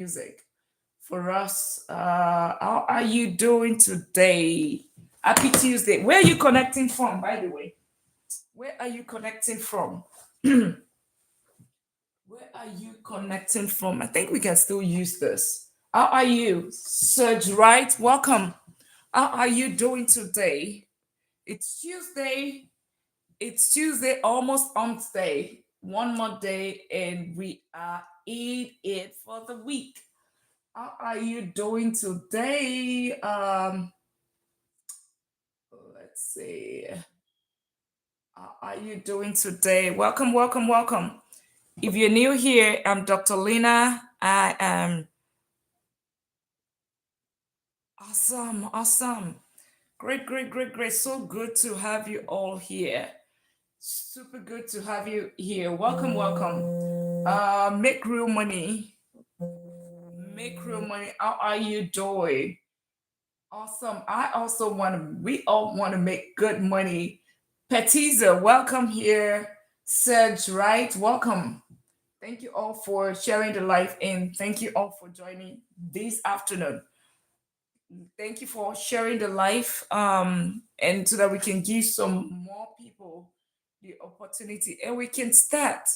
music for us. How are you doing today? Happy Tuesday. Where are you connecting from, by the way? Where are you connecting from? Where are you connecting from? I think we can still use this. How are you? Serge Wright, welcome. How are you doing today? It's Tuesday. It's Tuesday, almost Day. One more day, and we are in it for the week. How are you doing today? Let's see. How are you doing today? Welcome, welcome, welcome. If you're new here, I'm Dr. Lina. I am awesome, awesome. Great, great, great, great. So good to have you all here. Super good to have you here. Welcome, welcome. Make real money. Make real money. How are you doing? Awesome. I also want to, we all want to make good money. Petiza, welcome here. Serge, right? Welcome. Thank you all for sharing the life and thank you all for joining this afternoon. Thank you for sharing the life and so that we can give some more people the opportunity and we can start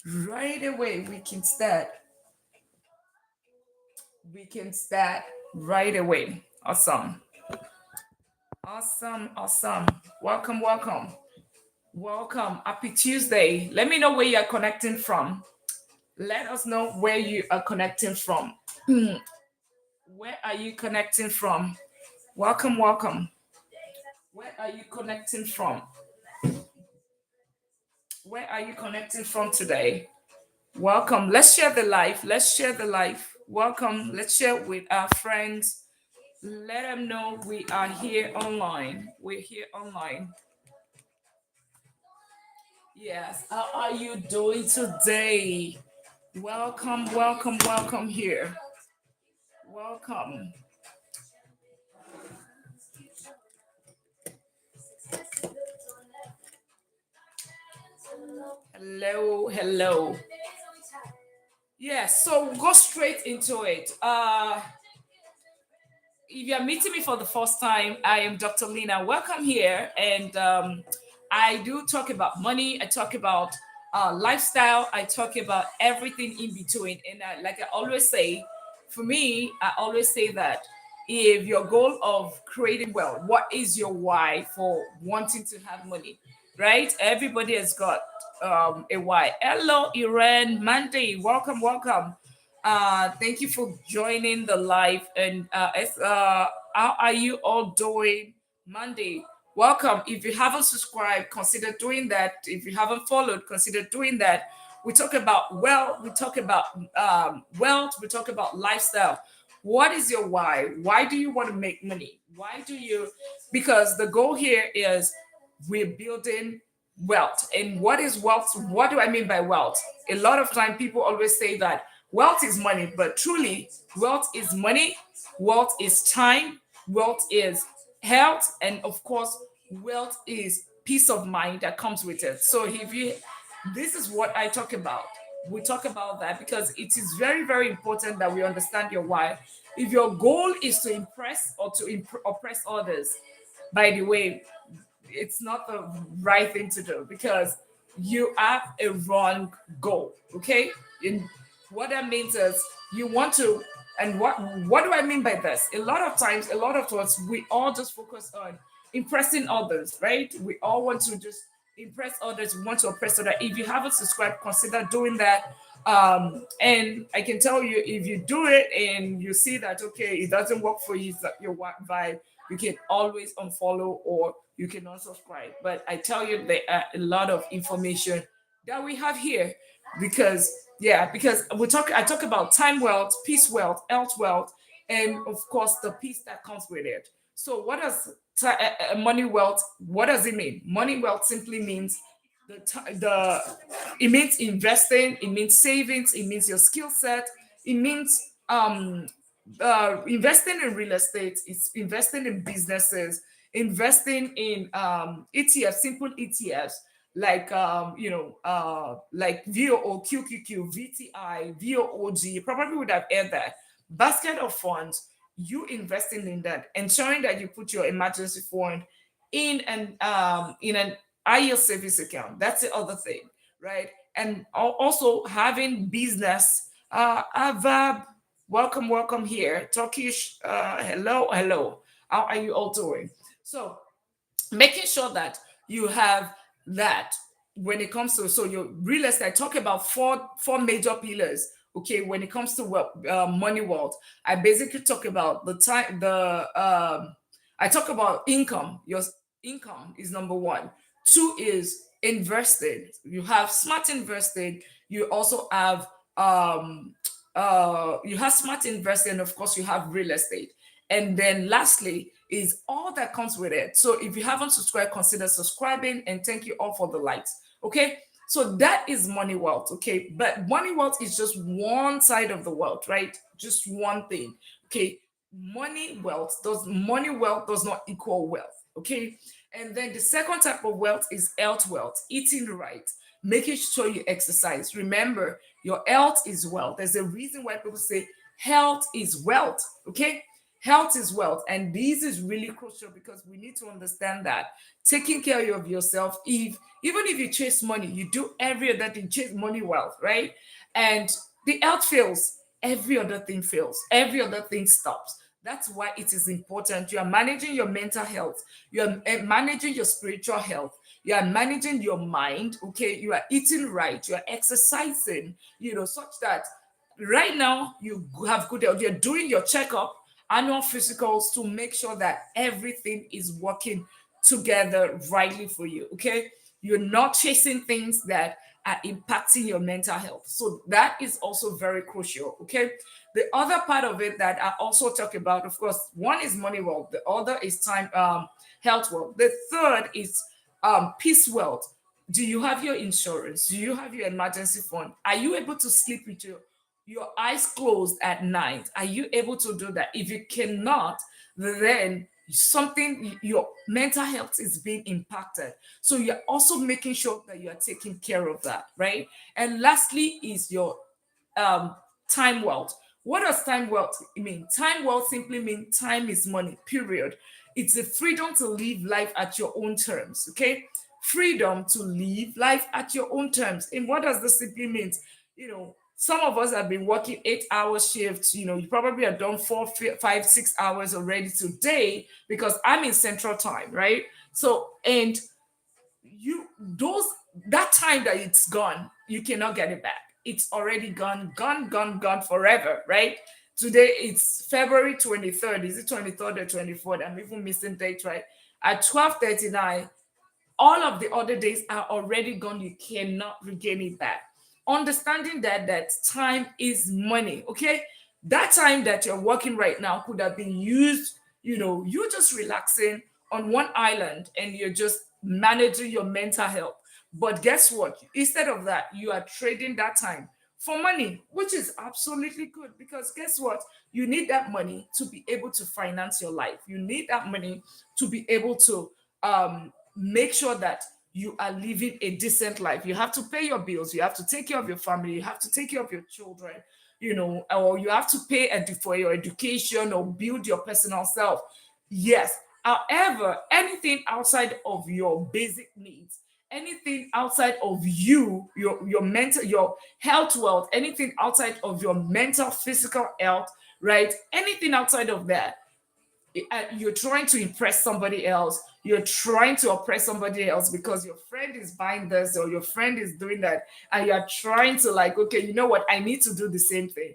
right away. We can start right away. Awesome. Awesome, awesome. Welcome, welcome. Welcome. Happy Tuesday. Let me know where you're connecting from. Let us know where you are connecting from. Where are you connecting from? Welcome, welcome. Where are you connecting from? Where are you connecting from today? Welcome. Let's share the life. Let's share the life. Welcome. Let's share with our friends. Let them know we are here online. We're here online. Yes. How are you doing today? Welcome, welcome, welcome here. Welcome. Hello, hello. Yes, so go straight into it. If you're meeting me for the first time, I am Dr. Lina. Welcome here. And I do talk about money, I talk about lifestyle, I talk about everything in between. And like I always say, for me, I always say that if your goal of creating wealth, what is your why for wanting to have money? Right? Everybody has got a why. Hello, Iran, Monday. Welcome, welcome. Thank you for joining the live. And how are you all doing? Monday. Welcome. If you haven't subscribed, consider doing that. If you haven't followed, consider doing that. We talk about wealth. We talk about wealth. We talk about lifestyle. What is your why? Why do you want to make money? Why do you? Because the goal here is we're building wealth. And what is wealth? What do I mean by wealth? A lot of time people always say that wealth is money, but truly, wealth is money, wealth is time, wealth is health, and of course, wealth is peace of mind that comes with it. So if you, this is what I talk about. We talk about that because it is very, very important that we understand your why. If your goal is to impress or to oppress others, by the way, it's not the right thing to do because you have a wrong goal. Okay, and what that means is you want to. And what do I mean by this? A lot of times, a lot of us, we all just focus on impressing others, right? We all want to just impress others. We want to oppress others. If you haven't subscribed, consider doing that. And I can tell you, if you do it and you see that okay, it doesn't work for you, it's not your vibe, you can always unfollow or you can unsubscribe. But I tell you, there are a lot of information that we have here because because I talk about time wealth, peace wealth, health wealth, and of course the peace that comes with it. So what does money wealth? What does it mean? Money wealth simply means the it means investing, it means savings, it means your skill set, it means investing in real estate, it's investing in businesses, investing in ETFs, simple ETFs. like like VOO, QQQ, VTI, VOOG. You probably would have heard that. Basket of funds, you investing in that, ensuring that you put your emergency fund in an high yield savings account. That's the other thing, right? And also having business. Avab, welcome here. Turkish, hello. How are you all doing? So making sure that you have that when it comes to, so your real estate, talk about four major pillars. Okay, when it comes to money wealth, I basically talk about the time the I talk about income. Your income is number one. Two is invested. You have smart invested. You also have you have smart investing, and of course you have real estate. And then lastly is all that comes with it. So if you haven't subscribed, consider subscribing, and thank you all for the likes. Okay. So that is money wealth. Okay. But money wealth is just one side of the wealth, right? Just one thing. Okay. Money wealth does not equal wealth. Okay. And then the second type of wealth is health wealth, eating right, making sure you exercise. Remember, your health is wealth. There's a reason why people say health is wealth. Okay. Health is wealth. And this is really crucial because we need to understand that taking care of yourself, if even if you chase money, you do every other thing, chase money, wealth, right? And the health fails, every other thing fails, every other thing stops. That's why it is important. You are managing your mental health, you are managing your spiritual health, you are managing your mind. Okay, you are eating right, you are exercising, such that right now you have good health. You're doing your checkup, annual physicals, to make sure that everything is working together rightly for you. Okay, you're not chasing things that are impacting your mental health. So that is also very crucial. Okay, the other part of it that I also talk about, of course, one is money wealth, the other is time health wealth, the third is peace wealth. Do you have your insurance? Do you have your emergency fund? Are you able to sleep with your eyes closed at night? Are you able to do that? If you cannot, then something, your mental health is being impacted. So you're also making sure that you are taking care of that, right? And lastly is your um time wealth. What does time wealth mean? Time wealth simply means time is money, period. It's the freedom to live life at your own terms. Okay, freedom to live life at your own terms. And what does this simply mean? Some of us have been working 8-hour shifts. You probably have done 4, 5, 6 hours already today because I'm in central time, right? So, and you those that time that it's gone, you cannot get it back. It's already gone forever, right? Today it's February 23rd. Is it 23rd or 24th? I'm even missing date, right? At 12:39, all of the other days are already gone. You cannot regain it back. Understanding that time is money. Okay, that time that you're working right now could have been used, you're just relaxing on one island and you're just managing your mental health. But guess what? Instead of that, you are trading that time for money, which is absolutely good, because guess what? You need that money to be able to finance your life. You need that money to be able to make sure that you are living a decent life. You have to pay your bills, you have to take care of your family, you have to take care of your children, or you have to pay for your education or build your personal self. Yes. However, anything outside of your basic needs, anything outside of your mental, your health wealth, anything outside of your mental, physical health, right? Anything outside of that, you're trying to impress somebody else, you're trying to oppress somebody else because your friend is buying this or your friend is doing that, and you're trying to, like, okay, you know what, I need to do the same thing.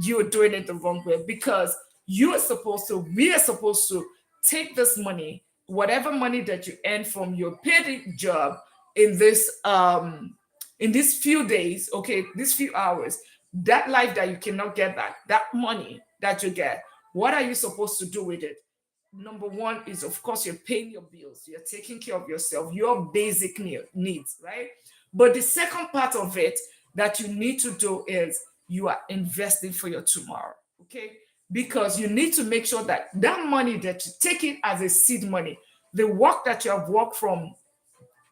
You're doing it the wrong way, because we are supposed to take this money, whatever money that you earn from your paid job, in these few days, okay, these few hours, that life that you cannot get back, that money that you get, what are you supposed to do with it? Number one is, of course, you're paying your bills, you're taking care of yourself, your basic needs, right? But the second part of it that you need to do is you are investing for your tomorrow. Okay, because you need to make sure that that money that you take it as a seed money, the work that you have worked from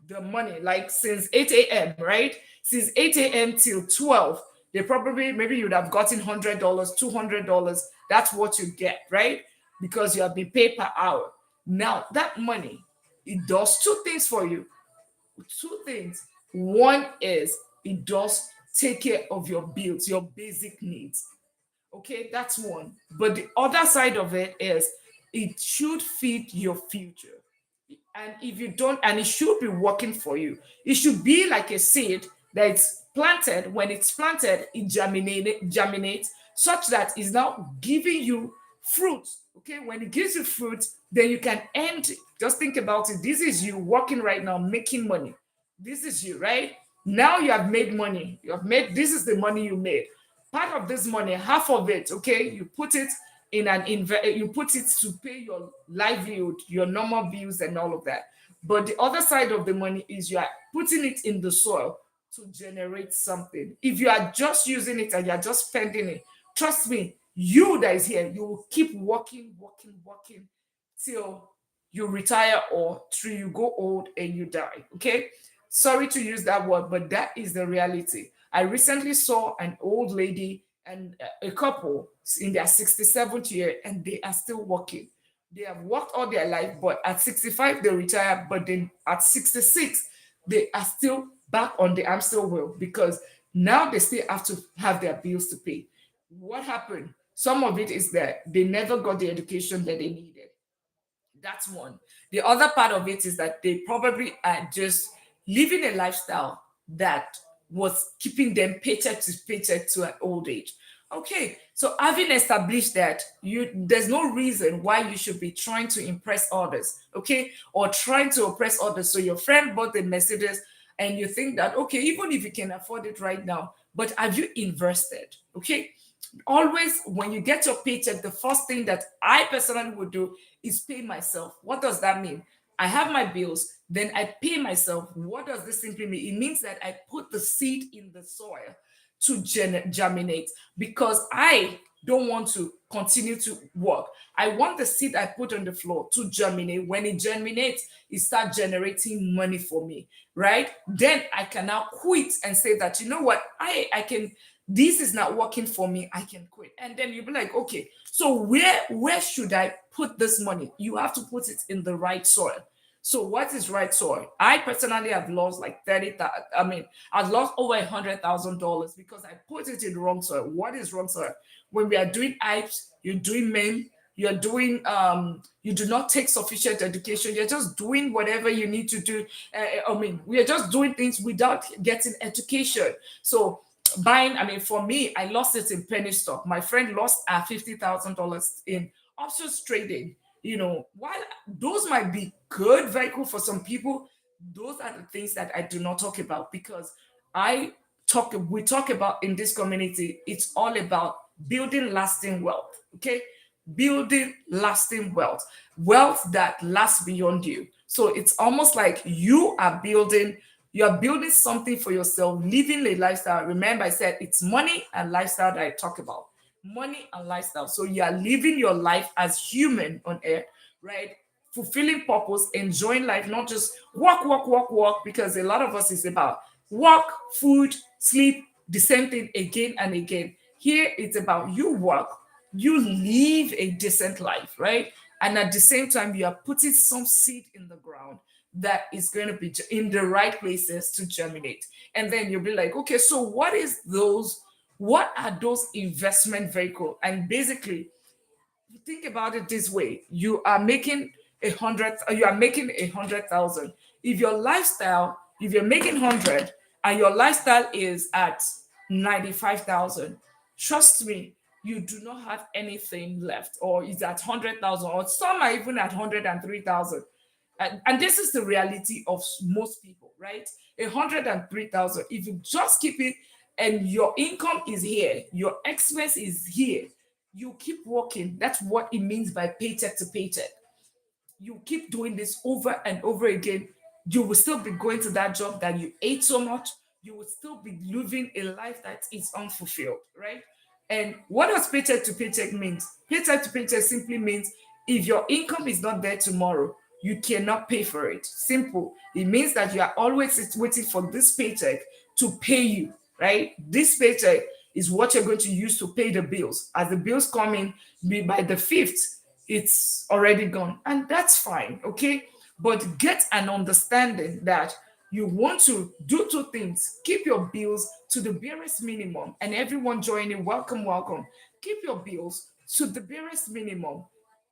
the money, like since 8 a.m., right? Since 8 a.m. till 12, they probably, maybe you'd have gotten $100, $200. That's what you get, right? Because you have been paid per hour. Now, that money, it does two things for you. Two things. One is it does take care of your bills, your basic needs. Okay, that's one. But the other side of it is it should feed your future. And if you don't, and it should be working for you, it should be like a seed that's planted. When it's planted, it germinates such that it's now giving you fruit. Okay, when it gives you fruit, then you can end. Just think about it. This is you working right now, making money. This is you, right? Now you have made money. You have made, this is the money you made. Part of this money, half of it, okay, you put it in you put it to pay your livelihood, your normal bills and all of that. But the other side of the money is you are putting it in the soil to generate something. If you are just using it and you are just spending it, trust me, you that is here, you will keep working, working, working till you retire or till you go old and you die. Okay. Sorry to use that word, but that is the reality. I recently saw an old lady and a couple in their 67th year, and they are still working. They have worked all their life, but at 65 they retire, but then at 66 they are still back on the hamster wheel because now they still have to have their bills to pay. What happened? Some of it is that they never got the education that they needed. That's one. The other part of it is that they probably are just living a lifestyle that was keeping them paycheck to paycheck to an old age. Okay, so having established that, you there's no reason why you should be trying to impress others, okay, or trying to oppress others. So your friend bought the Mercedes, and you think that okay, even if you can afford it right now, but have you invested? Okay, always when you get your paycheck, the first thing that I personally would do is pay myself. What does that mean? I have my bills, then I pay myself. What does this simply mean? It means that I put the seed in the soil to germinate because I don't want to continue to work. I want the seed I put on the floor to germinate. When it germinates, it starts generating money for me, right? Then I can now quit and say that, you know what, I can, this is not working for me, I can quit. And then you'll be like, okay, so where should I put this money? You have to put it in the right soil. So what is right soil? I personally have lost like 30,000. I mean, I've lost over $100,000 because I put it in the wrong soil. What is wrong soil? When we are doing IPes, you're doing men, you're doing you do not take sufficient education. You're just doing whatever you need to do. I mean, we are just doing things without getting education. So buying, I mean, for me, I lost it in penny stock. My friend lost $50,000 in options trading. You know, while those might be good vehicle for some people, those are the things that I do not talk about because I we talk about in this community, it's all about building lasting wealth. Okay, building lasting wealth, wealth that lasts beyond you. So it's almost like you are building something for yourself, living a lifestyle. Remember, I said it's money and lifestyle that I talk about. Money and lifestyle. So you are living your life as human on earth, right? Fulfilling purpose, enjoying life, not just work, work, work, work, because a lot of us is about work, food, sleep, the same thing again and again. Here it's about you work, you live a decent life, right? And at the same time, you are putting some seed in the ground that is going to be in the right places to germinate. And then you'll be like, okay, so what are those investment vehicle? And basically, think about it this way: you are making 100,000. If your lifestyle, if you're making 100 and your lifestyle is at 95,000, trust me, you do not have anything left, or is at 100,000, or some are even at 103,000. And this is the reality of most people, right? 103,000. If you just keep it and your income is here, your expense is here, you keep working. That's what it means by paycheck to paycheck. You keep doing this over and over again, you will still be going to that job that you hate so much. You will still be living a life that is unfulfilled, right? And what does paycheck to paycheck means? Paycheck to paycheck simply means if your income is not there tomorrow, you cannot pay for it. Simple. It means that you are always waiting for this paycheck to pay you, right? This paycheck is what you're going to use to pay the bills. As the bills come in, by the fifth, it's already gone. And that's fine, okay? But get an understanding that you want to do two things: keep your bills to the barest minimum, and everyone joining, welcome, welcome. Keep your bills to the barest minimum,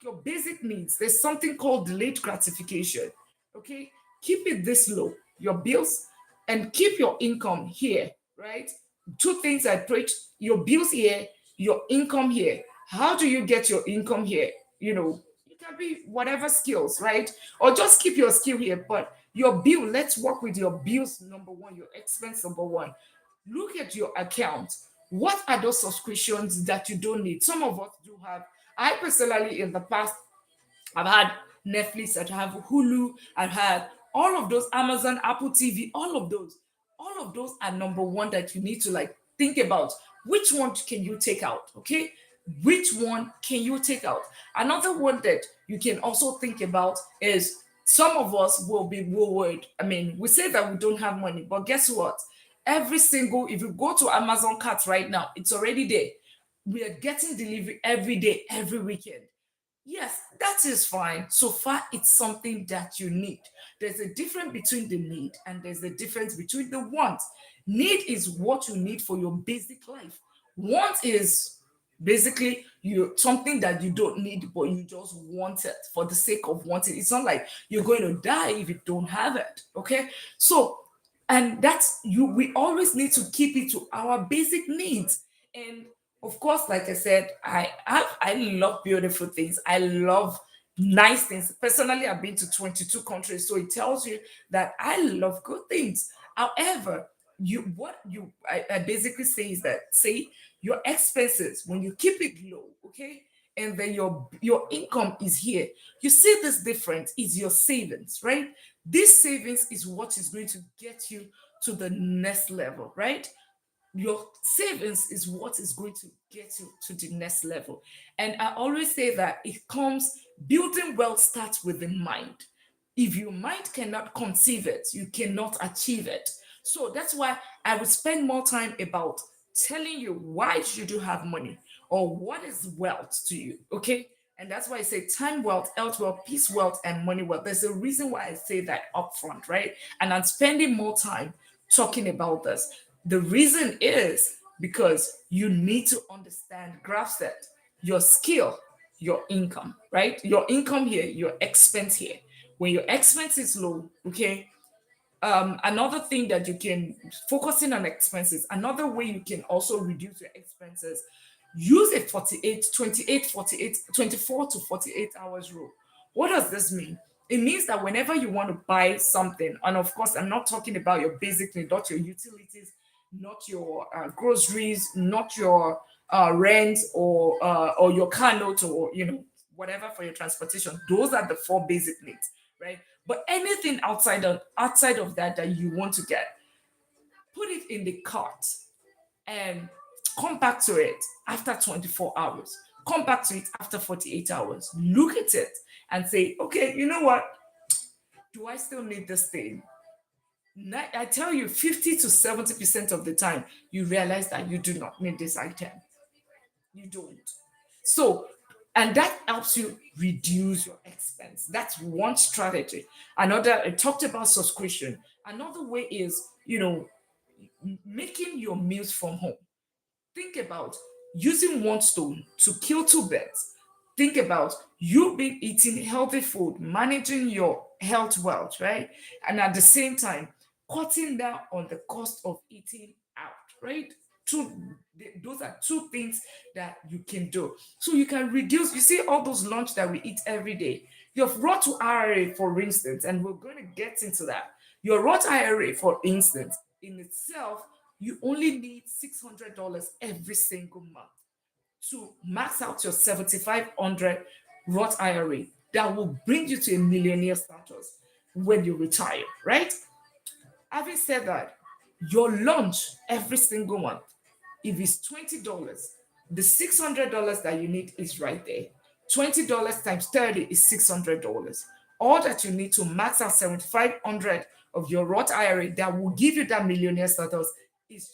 your basic needs. There's something called delayed gratification. Okay, keep it this low, your bills, and keep your income here, right? Two things I preach: your bills here, your income here. How do you get your income here? You know, it can be whatever skills, right? Or just keep your skill here, but your bill, let's work with your bills number one, your expense number one. Look at your account. What are those subscriptions that you don't need? Some of us do have. I personally, in the past, I've had Netflix, I have Hulu, I've had all of those, Amazon, Apple TV, all of those. All of those are number one that you need to like think about. Which one can you take out? Okay. Which one can you take out? Another one that you can also think about is some of us will be worried. I mean, we say that we don't have money, but guess what? Every single, if you go to Amazon carts right now, it's already there. We are getting delivery every day, every weekend. Yes, that is fine. So far, it's something that you need. There's a difference between the need and there's a difference between the want. Need is what you need for your basic life. Want is basically you something that you don't need, but you just want it for the sake of wanting. It's not like you're going to die if you don't have it. Okay. So, and that's you, we always need to keep it to our basic needs. And of course, like I said, I love beautiful things. I love nice things. Personally, I've been to 22 countries, so it tells you that I love good things. However, I basically say is that, say, your expenses, when you keep it low, okay, and then your income is here, you see this difference is your savings, right? This savings is what is going to get you to the next level, right? Your savings is what is going to get you to the next level. And I always say that it comes, building wealth starts with the mind. If your mind cannot conceive it, you cannot achieve it. So that's why I would spend more time about telling you why should you have money or what is wealth to you. Okay. And that's why I say time wealth, health wealth, peace wealth, and money wealth. There's a reason why I say that upfront, right? And I'm spending more time talking about this. The reason is because you need to understand, grasp that your skill, your income, right? Your income here, your expense here. When your expense is low, okay, another thing that you can, focusing on expenses, another way you can also reduce your expenses, use a 48, 28, 48, 24 to 48 hours rule. What does this mean? It means that whenever you want to buy something, and of course I'm not talking about your basic need, not your utilities, not your groceries, not your rent or your car note, or whatever for your transportation. Those are the four basic needs, right? But anything outside of that that you want to get, put it in the cart and come back to it after 24 hours. Come back to it after 48 hours. Look at it and say, okay, you know what? Do I still need this thing? I tell you, 50 to 70% of the time, you realize that you do not need this item. You don't. So, and that helps you reduce your expense. That's one strategy. Another, I talked about subscription. Another way is, making your meals from home. Think about using one stone to kill two birds. Think about you being eating healthy food, managing your health wealth, right? And at the same time, cutting down on the cost of eating out, right? Two, those are two things that you can do. So you can reduce, you see all those lunch that we eat every day. Your Roth IRA, for instance, and we're going to get into that. Your Roth IRA, for instance, in itself, you only need $600 every single month to max out your 7,500 Roth IRA. That will bring you to a millionaire status when you retire, right? Having said that, your lunch every single month, if it's $20, the $600 that you need is right there. $20 times 30 is $600. all that you need to max out 7,500 of your Roth IRA that will give you that millionaire status is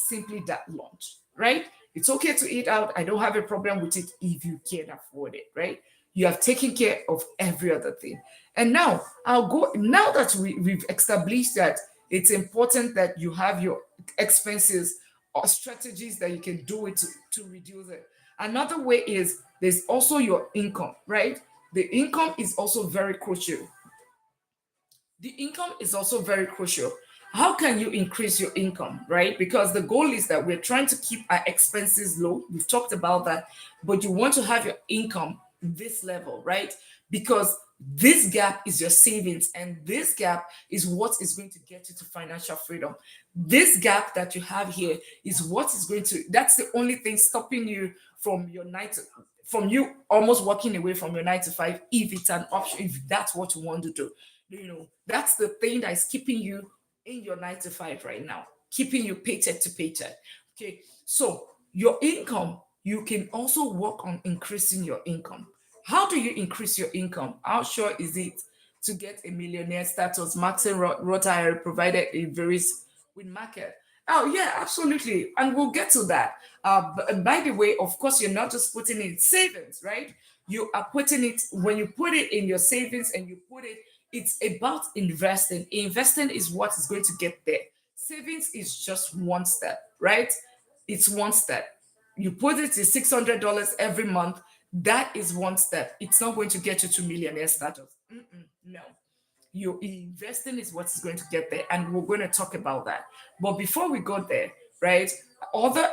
simply that launch, right? It's okay to eat out. I don't have a problem with it if you can afford it, right? You have taken care of every other thing. And now I'll go, now that we've established that it's important that you have your expenses or strategies that you can do it to reduce it. Another way is there's also your income, right? The income is also very crucial. The income is also very crucial. How can you increase your income, right? Because the goal is that we're trying to keep our expenses low. We've talked about that, but you want to have your income this level, right? Because this gap is your savings, and this gap is what is going to get you to financial freedom. This gap that you have here is what is going to, that's the only thing stopping you from your night, from you almost walking away from your 9 to 5, if it's an option, if that's what you want to do. That's the thing that is keeping you in your 9 to 5 right now, keeping you paycheck to paycheck. Okay, so your income, you can also work on increasing your income. How do you increase your income? How sure is it to get a millionaire status? Max and Rothire provided it varies with market. Oh yeah, absolutely, and we'll get to that. By the way, of course, you're not just putting in savings, right? You are putting it, when you put it in your savings and you put it, it's about investing. Investing is what is going to get there. Savings is just one step, right? It's one step. You put it to $600 every month. That is one step. It's not going to get you to millionaire status. No, your investing is what's going to get there, and we're going to talk about that. But before we go there, right, other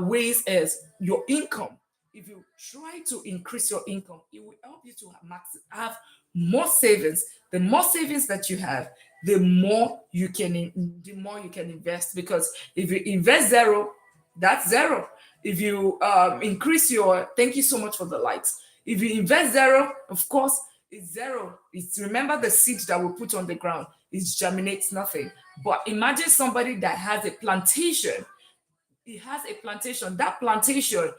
ways is your income. If you try to increase your income, it will help you to have more savings. The more savings that you have, the more you can invest, because if you invest zero, that's zero. If you increase your, thank you so much for the likes. If you invest zero, of course, it's zero. It's, remember the seed that we put on the ground, it germinates nothing. But imagine somebody that has a plantation. He has a plantation. That plantation,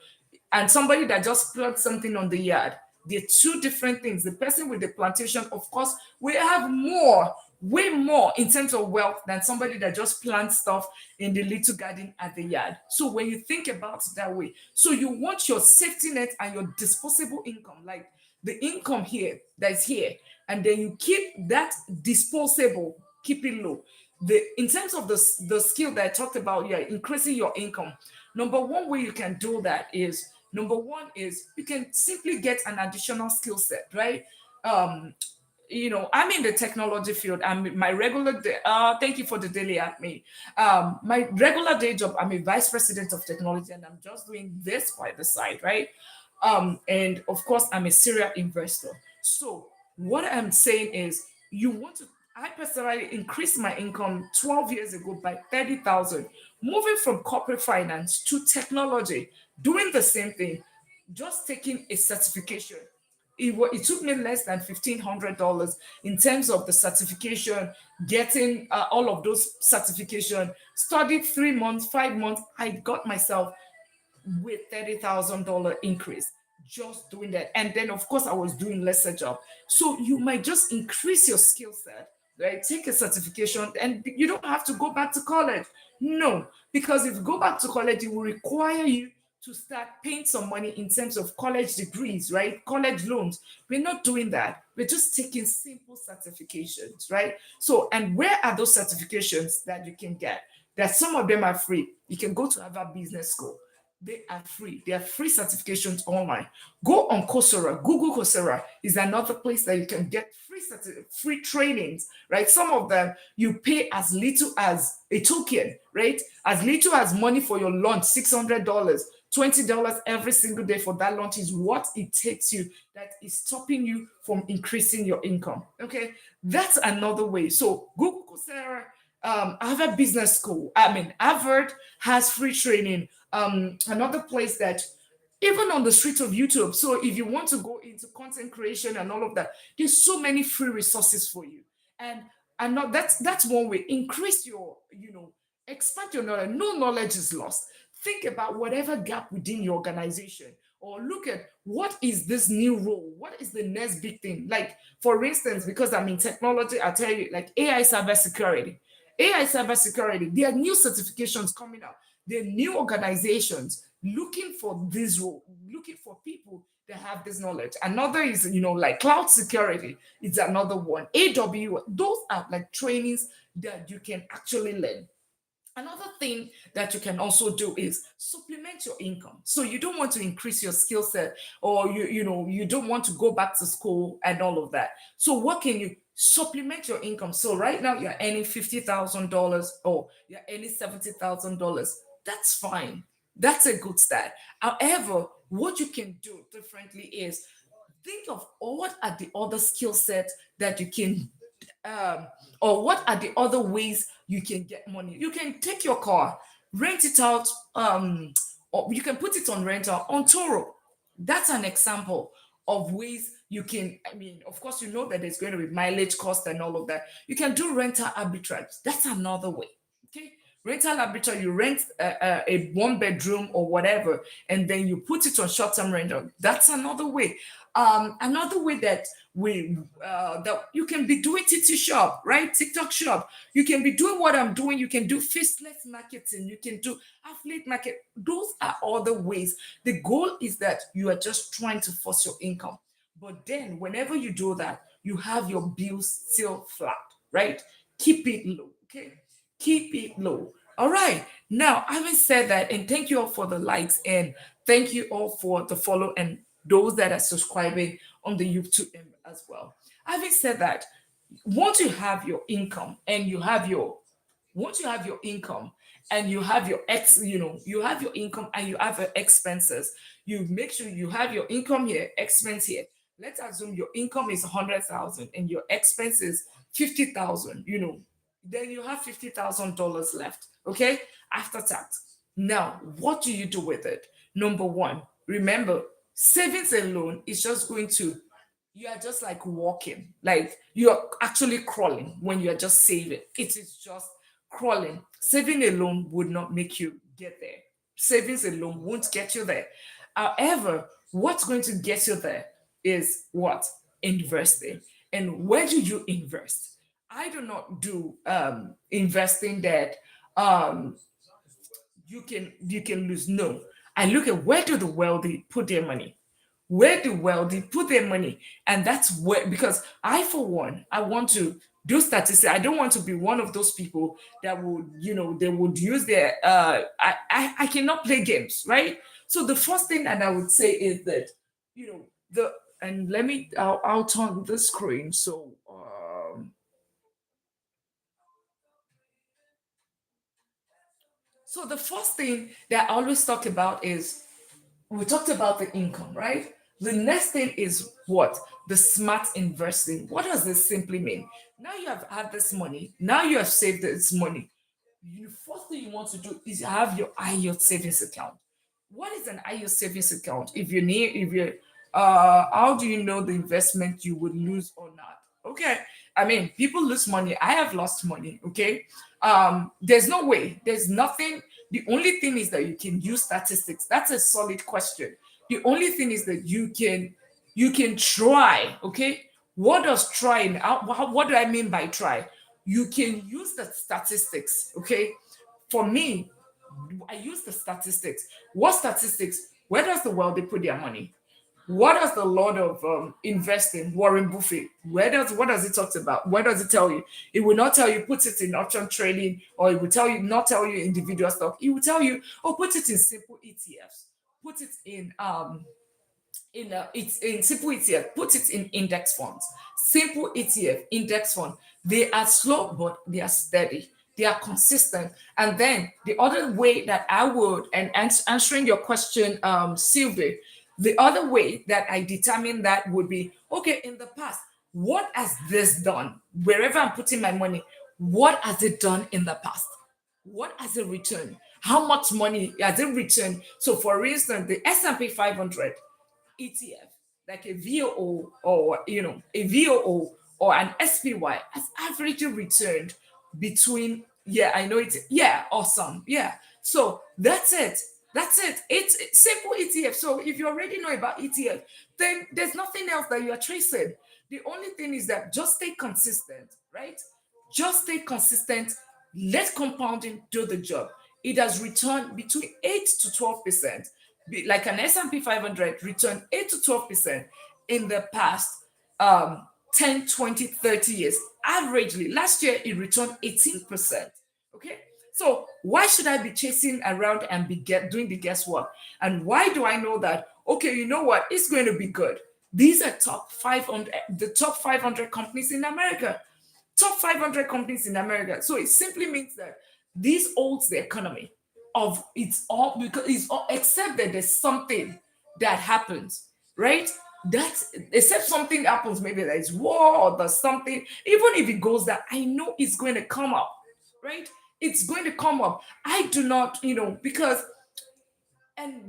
and somebody that just plants something on the yard, they're two different things. The person with the plantation, of course, will have more, way more in terms of wealth than somebody that just plants stuff in the little garden at the yard. So when you think about it that way, so you want your safety net and your disposable income, like the income here that's here, and then you keep that disposable, keep it low. In terms of the skill that I talked about, yeah, increasing your income. Number one way you can do that is, number one is you can simply get an additional skill set, right? Um, I'm in the technology field. I'm my regular day, thank you for the daily at me. My regular day job, I'm a vice president of technology, and I'm just doing this by the side, right? And of course, I'm a serial investor. So what I'm saying is, you want to, I personally increased my income 12 years ago by 30,000, moving from corporate finance to technology, doing the same thing, just taking a certification. It took me less than $1,500 in terms of the certification, getting all of those certification. Studied 3 months, 5 months. I got myself with $30,000 increase just doing that. And then, of course, I was doing lesser job. So you might just increase your skill set, right? Take a certification, and you don't have to go back to college. No, because if you go back to college, it will require you to start paying some money in terms of college degrees, right? College loans. We're not doing that. We're just taking simple certifications, right? So, and where are those certifications that you can get? That some of them are free. You can go to Harvard Business School. They are free. They are free certifications online. Go on Coursera. Google Coursera is another place that you can get free trainings, right? Some of them you pay as little as a token, right? As little as money for your lunch, $600, $20 every single day for that lunch is what it takes you, that is stopping you from increasing your income. Okay, that's another way. So Google Coursera, Harvard Business School. I mean, Harvard has free training. Another place that, even on the streets of YouTube. So if you want to go into content creation and all of that, there's so many free resources for you. And not, that's one way. Increase your, expand your knowledge. No knowledge is lost. Think about whatever gap within your organization, or look at what is this new role, what is the next big thing. Like for instance, because I'm in technology, I tell you, like AI cybersecurity. AI cybersecurity, there are new certifications coming out. There are new organizations looking for this role, looking for people that have this knowledge. Another is, like cloud security. It's another one. AWS. Those are like trainings that you can actually learn. Another thing that you can also do is supplement your income. So you don't want to increase your skill set, or you don't want to go back to school and all of that. So what can you supplement your income? So right now you're earning $50,000 or you're earning $70,000. That's fine. That's a good start. However, what you can do differently is think of what are the other skill sets that you can um, or what are the other ways you can get money. You can take your car, rent it out, or you can put it on rental on Toro. That's an example of ways you can. I mean, of course, you know that there's going to be mileage cost and all of that. You can do rental arbitrage. That's another way. Okay, rental arbitrage. You rent a one bedroom or whatever, and then you put it on short term rental. That's another way. Another way that we that you can be doing TT shop, right? TikTok shop. You can be doing what I'm doing. You can do faceless marketing. You can do affiliate market. Those are other ways. The goal is that you are just trying to force your income. But then, whenever you do that, you have your bills still flat, right? Keep it low, okay? Keep it low. All right. Now, having said that, and thank you all for the likes, and thank you all for the follow, and those that are subscribing on the YouTube as well. Having said that, once you have your income and you have your once you have your income and you have your you have your income and you have your expenses, you make sure you have your income here, expense here. Let's assume your income is 100,000 and your expenses 50,000, then you have $50,000 left, okay, after tax. Now, what do you do with it? Number one, remember, savings alone is just going to, you are just like walking, like you're actually crawling when you're just saving. It is just crawling. Saving alone would not make you get there. Savings alone won't get you there. However, what's going to get you there is what? Investing. And where do you invest? I do not do investing that um, you can lose. No, I look at where do the wealthy put their money. Where do wealthy put their money? And that's where, because I, for one, I want to do statistics. I don't want to be one of those people that would, they would use their I cannot play games, right? So the first thing that I would say is that, the and let me I'll turn the screen. So the first thing that I always talk about is, we talked about the income, right? The next thing is what? The smart investing. What does this simply mean? Now you have had this money. Now you have saved this money. The first thing you want to do is have your high yield savings account. What is an high yield savings account? If you how do you know the investment you would lose or not? Okay, I mean, people lose money. I have lost money. Okay, there's no way. There's nothing. The only thing is that you can use statistics. That's a solid question. The only thing is that you can try. Okay, what does trying? What do I mean by try? You can use the statistics. Okay, for me, I use the statistics. What statistics? Where does the wealthy put their money? What does the Lord of investing, Warren Buffett, what does it talk about? Where does it tell you? It will not tell you put it in option trading, or it will tell you not tell you individual stock. It will tell you, oh, put it in simple ETFs, put it in simple ETF, put it in index funds. Simple ETF, index fund. They are slow, but they are steady. They are consistent. And then the other way that I would, and answering your question, Sylvie, the other way that I determine that would be, okay, in the past, what has this done? Wherever I'm putting my money, what has it done in the past? What has it returned? How much money has it returned? So, for instance, the S&P 500 ETF, like a VOO, or a VOO or an SPY, has averagely returned between, yeah, I know it, yeah, awesome, yeah. So that's it. That's it. It's simple ETF. So if you already know about ETF, then there's nothing else that you are tracing. The only thing is that just stay consistent, right? Just stay consistent. Let compounding do the job. It has returned between 8 to 12%. Like an S&P 500 returned 8 to 12% in the past 10, 20, 30 years. Averagely, last year it returned 18%. Okay, so why should I be chasing around and be doing the guesswork? And why do I know that? Okay, you know what? It's going to be good. These are top 500, the top 500 companies in America. Top 500 companies in America. So it simply means that this holds the economy of it's all because it's all except that there's something that happens, right? That's except something happens, maybe there's war or there's something, even if it goes down, I know it's going to come up, right? It's going to come up. I do not, because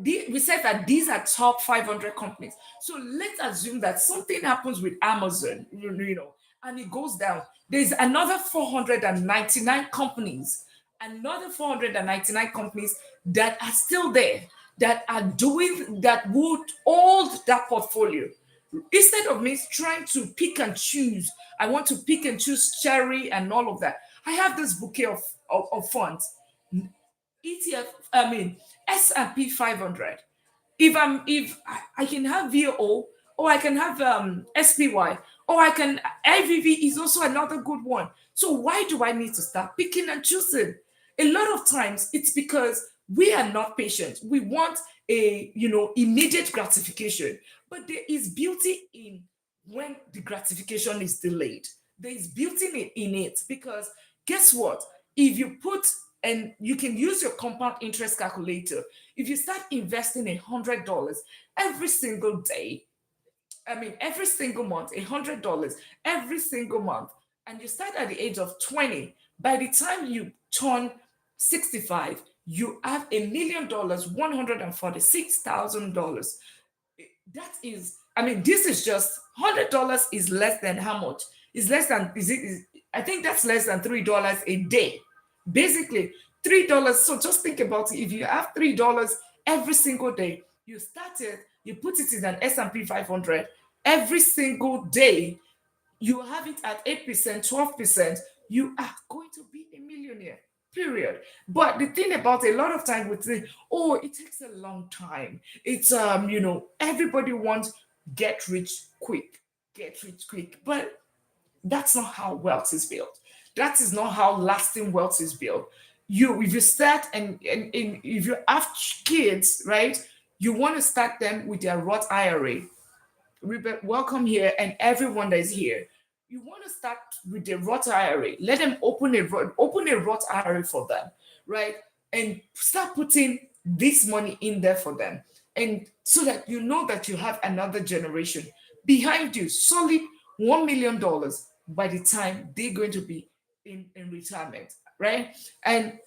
we said that these are top 500 companies. So let's assume that something happens with Amazon, and it goes down. There's another 499 companies that are still there, that are doing that would hold that portfolio. Instead of me trying to pick and choose, I want to pick and choose cherry and all of that. I have this bouquet of funds. ETF, I mean S&P 500. If I can have VO, or I can have SPY, or I can IVV is also another good one. So why do I need to start picking and choosing? A lot of times it's because we are not patient. We want a immediate gratification, but there is beauty in when the gratification is delayed. There is beauty in it because guess what? If you put and you can use your compound interest calculator. If you start investing $100 every single day, I mean, every single month, $100 every single month, and you start at the age of 20, by the time you turn 65, you have $1,000,000, $146,000. That is, I mean, this is just $100 is less than how much? Is less than, I think that's less than $3 a day. Basically, $3. So just think about it. If you have $3 every single day, you start it, you put it in an S&P 500 every single day, you have it at 8%, 12%, you are going to be a millionaire. Period. But the thing about a lot of time we say, oh, it takes a long time. It's everybody wants get rich quick, get rich quick. But that's not how wealth is built. That is not how lasting wealth is built. If you start and if you have kids, right, you want to start them with their Roth IRA. Rebecca, welcome here, and everyone that is here. You want to start with the Roth IRA. Let them open a Roth IRA for them, right? And start putting this money in there for them, and so that you know that you have another generation behind you, solid $1 million by the time they're going to be in retirement, right? And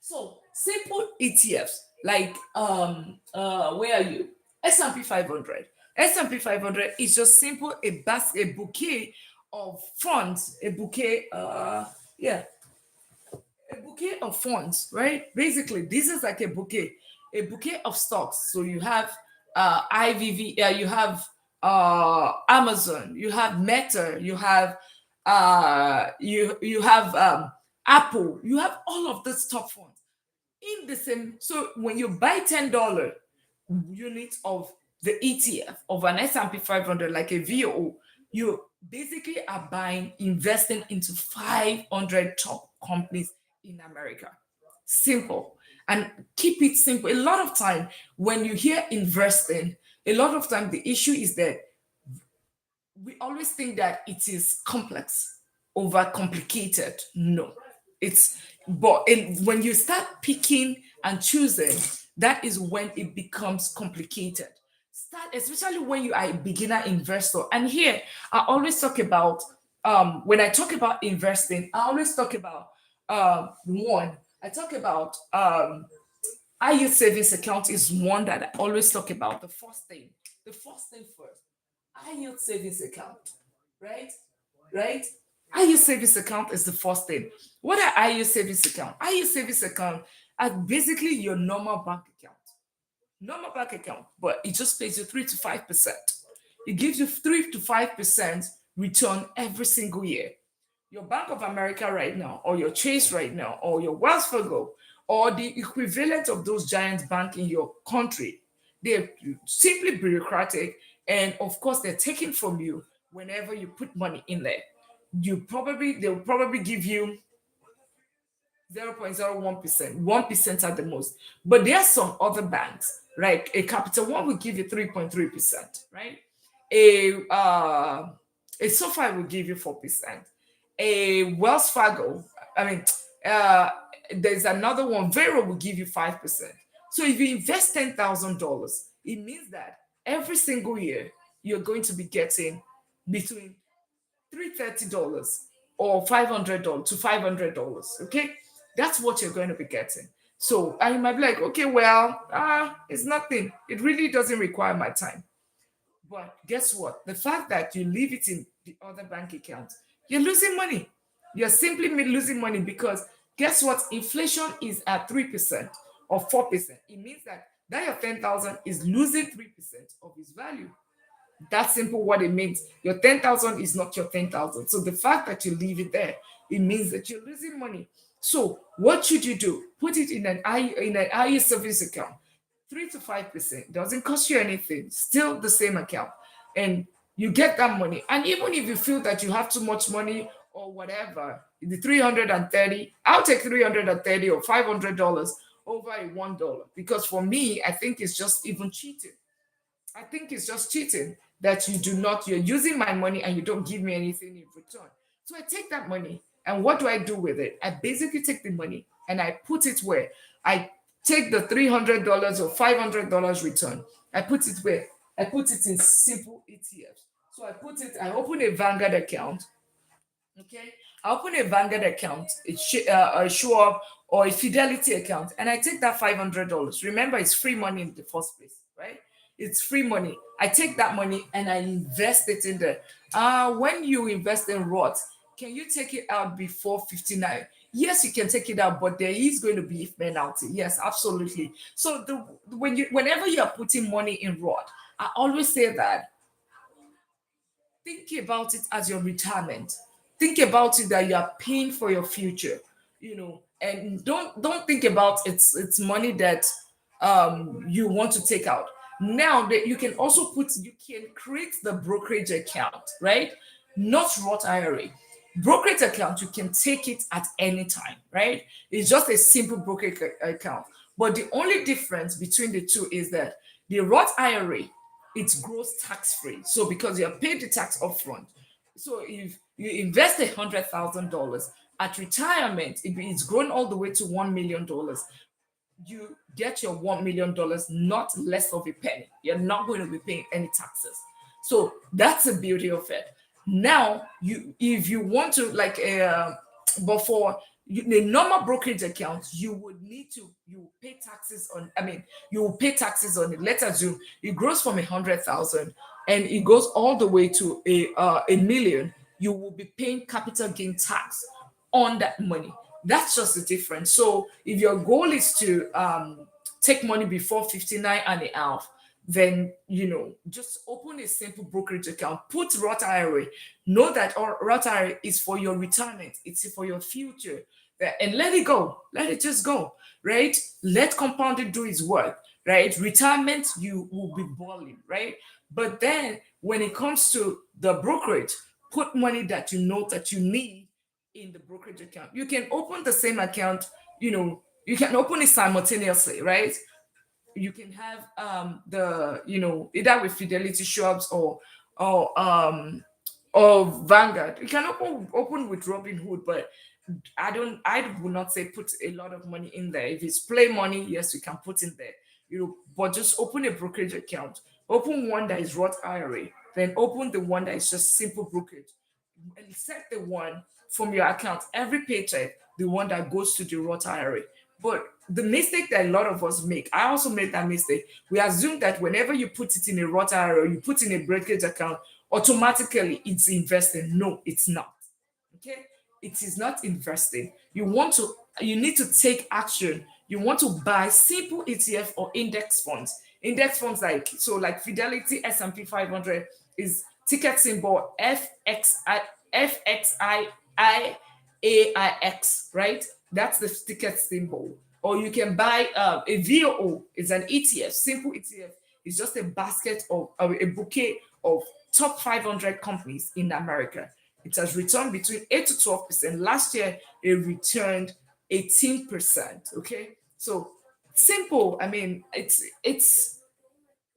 so simple ETFs like where are you? S&P 500. S&P 500 is just simple a bouquet of funds, a bouquet of funds, right? Basically, this is like a bouquet of stocks. So you have IVV, you have Amazon, you have Meta, you have Apple, you have all of these top funds in the same. So when you buy $10 unit of the ETF of an S&P 500 like a VO, you basically are buying investing into 500 top companies in America. Simple. And keep it simple. A lot of time when you hear investing, a lot of time the issue is that we always think that it is complex, over complicated. No, it's when you start picking and choosing, that is when it becomes complicated. Start, especially when you are a beginner investor. And here I always talk about when I talk about investing, I always talk about one. I talk about IU savings account is one that I always talk about. The first thing first, high yield savings account, right? Right? High yield savings account is the first thing. What are high yield savings account? High yield savings account as basically your normal bank account. Normal bank account, but it just pays you 3 to 5%. It gives you 3 to 5% return every single year. Your Bank of America right now, or your Chase right now, or your Wells Fargo, or the equivalent of those giant banks in your country, they're simply bureaucratic, and of course, they're taking from you whenever you put money in there. They'll probably give you 0.01%, 1% at the most. But there are some other banks, like a Capital One will give you 3.3%, right? A a SoFi will give you 4%. A Wells Fargo, I mean, uh, there's another one, Vero will give you 5%. So if you invest $10,000, it means that every single year you're going to be getting between $330 or $500 to $500. Okay, that's what you're going to be getting. So and you might be like, okay, well, it's nothing. It really doesn't require my time. But guess what? The fact that you leave it in the other bank account, you're losing money. You're simply losing money because guess what? Inflation is at 3% or 4%. It means that your 10,000 is losing 3% of its value. That's simple what it means. Your 10,000 is not your 10,000. So the fact that you leave it there, it means that you're losing money. So what should you do? Put it in an IE service account. 3 to 5% doesn't cost you anything. Still the same account, and you get that money. And even if you feel that you have too much money or whatever, the 330, I'll take 330 or $500 over a $1 because for me, I think it's just even cheating. I think it's just cheating that you're using my money and you don't give me anything in return. So I take that money and what do I do with it? I basically take the money and I put it where I take the $300 or $500 return. I put it where I put it in simple ETFs. So I open a Vanguard account. Okay, I open a Vanguard account, a show up or a Fidelity account, and I take that $500. Remember, it's free money in the first place, right? It's free money. I take that money and I invest it in there. When you invest in Roth, can you take it out before 59? Yes, you can take it out, but there is going to be penalty. Yes, absolutely. So whenever you are putting money in Roth, I always say that think about it as your retirement. Think about it that you are paying for your future, and don't think about it's money that you want to take out. Now that you can create the brokerage account, right? Not Roth IRA. Brokerage account, you can take it at any time, right? It's just a simple brokerage account. But the only difference between the two is that the Roth IRA, it's gross tax free. So because you have paid the tax upfront. So if you invest $100,000 at retirement, it's grown all the way to $1 million. You get your $1 million, not less of a penny. You're not going to be paying any taxes. So that's the beauty of it. Now, if you want to but for the normal brokerage account, you would need to you pay taxes on. I mean, you will pay taxes on it. Let's assume it grows from 100,000 and it goes all the way to a million. You will be paying capital gain tax on that money. That's just the difference. So if your goal is to take money before 59 and a half, then just open a simple brokerage account, put Roth IRA. Know that Roth IRA is for your retirement, it's for your future. And let it go. Let it just go. Right? Let compounding do its work. Right? Retirement, you will be balling, right? But then when it comes to the brokerage, put money that you know that you need in the brokerage account. You can open the same account, you can open it simultaneously, right? You can have the either with Fidelity shops or Vanguard. You can open with Robinhood, but I would not say put a lot of money in there. If it's play money, yes, you can put in there. But just open a brokerage account. Open one that is Roth IRA, then open the one that is just simple brokerage and set the one from your account every paycheck, the one that goes to the Roth IRA. But the mistake that a lot of us make, I also made that mistake. We assume that whenever you put it in a Roth IRA, you put in a brokerage account, automatically it's investing. No, it's not. Okay, it is not investing. You need to take action. you want to buy simple ETF or index funds. Index funds like Fidelity S&P 500 is ticket symbol FXIAIX, right? That's the ticket symbol. Or you can buy a VOO, it's an ETF, simple ETF. It's just a basket of a bouquet of top 500 companies in America. It has returned between 8 to 12%. Last year, it returned 18%. Okay. So simple. I mean, it's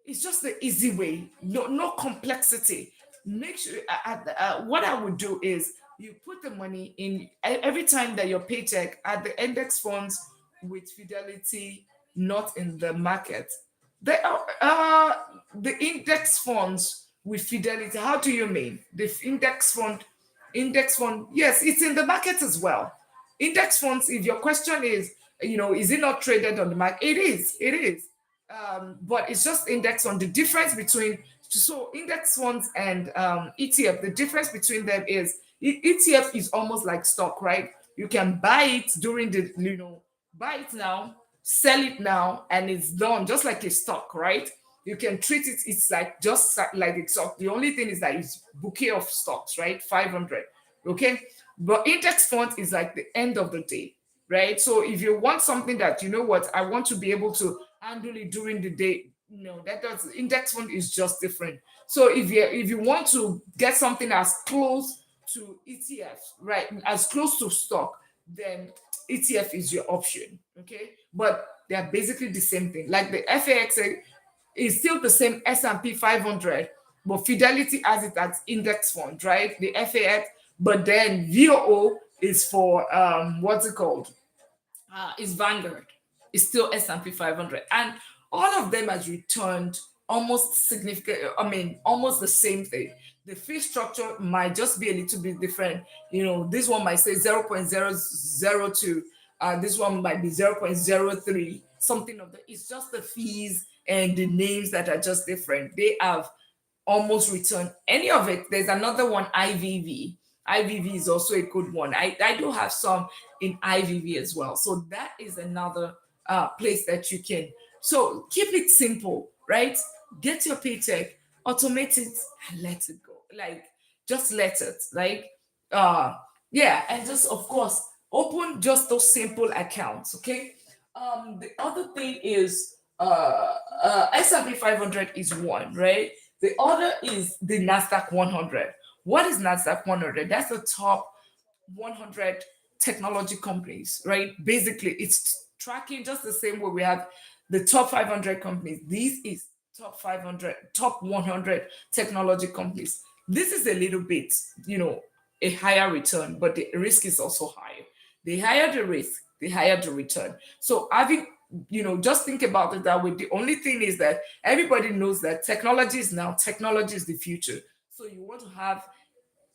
just the easy way, no complexity. Make sure what I would do is you put the money in every time that your paycheck at the index funds with Fidelity, not in the market. They are the index funds with Fidelity. How do you mean the index fund? Yes, it's in the market as well. Index funds, if your question is, is it not traded on the market? It is. But it's just index fund. The difference between, so index funds and ETF, the difference between them is ETF is almost like stock, right? You can buy it during the, buy it now, sell it now, and it's done, just like a stock, right? You can treat it, it's like just like a stock. The only thing is that it's bouquet of stocks, right? 500. Okay. But index fund is like the end of the day, right? So if you want something that, what, I want to be able to handle it during the day, no, that does index fund is just different. So if you want to get something as close to ETF, right, as close to stock, then ETF is your option. Okay. But they're basically the same thing. Like the FAX is still the same S&P 500, but Fidelity has it as index fund, right? The FAX, but then VOO is for what's it called? Is Vanguard. It's still S&P 500, and all of them has returned almost significant. I mean, almost the same thing. The fee structure might just be a little bit different. This one might say 0.002. This one might be 0.03. Something of the. It's just the fees and the names that are just different. They have almost returned any of it. There's another one, IVV. IVV is also a good one. I do have some in IVV as well. So that is another place that you can. So keep it simple, right? Get your paycheck, automate it, and let it go. Like, just let it. Like, uh, yeah, and just of course open just those simple accounts. Okay. The other thing is S&P 500 is one, right? The other is the Nasdaq 100. What is Nasdaq 100? That's the top 100 technology companies, right? Basically, it's tracking just the same way we have the top 500 companies. This is top 500, top 100 technology companies. This is a little bit, you know, a higher return, but the risk is also higher. The higher the risk, the higher the return. So having, just think about it that way. The only thing is that everybody knows that technology is now, technology is the future. So you want to have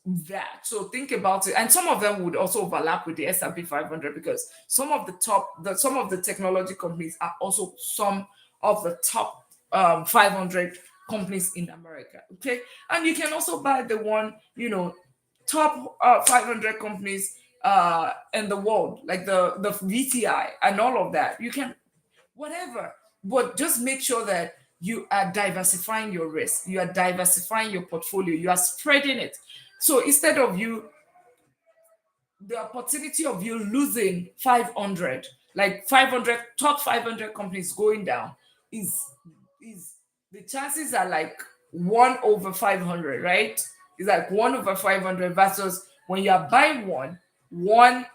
that. So think about it, and some of them would also overlap with the S&P 500 because some of the technology companies are also some of the top 500 companies in America. Okay, and you can also buy the one, top 500 companies in the world, like the VTI and all of that. You can whatever. But just make sure that you are diversifying your risk, you are diversifying your portfolio, you are spreading it. So instead of the opportunity of you losing 500, like 500, top 500 companies going down, is is the chances are like 1 over 500, right? It's like 1 over 500 versus when you are buying one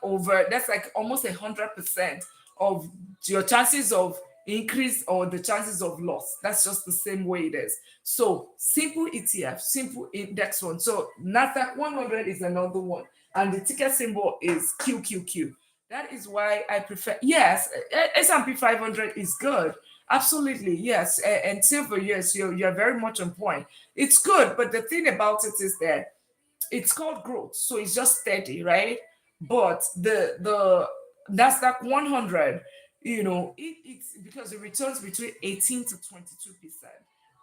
over, that's like almost 100% of your chances of increase or the chances of loss. That's just the same way it is. So simple ETF, simple index one. So Nasdaq 100 is another one, and the ticker symbol is QQQ. That is why I prefer. Yes, S&P 500 is good. Absolutely, yes. And silver, yes, you're very much on point. It's good, but the thing about it is that it's called growth, so it's just steady, right? But the Nasdaq 100, it's because it returns between 18 to 22%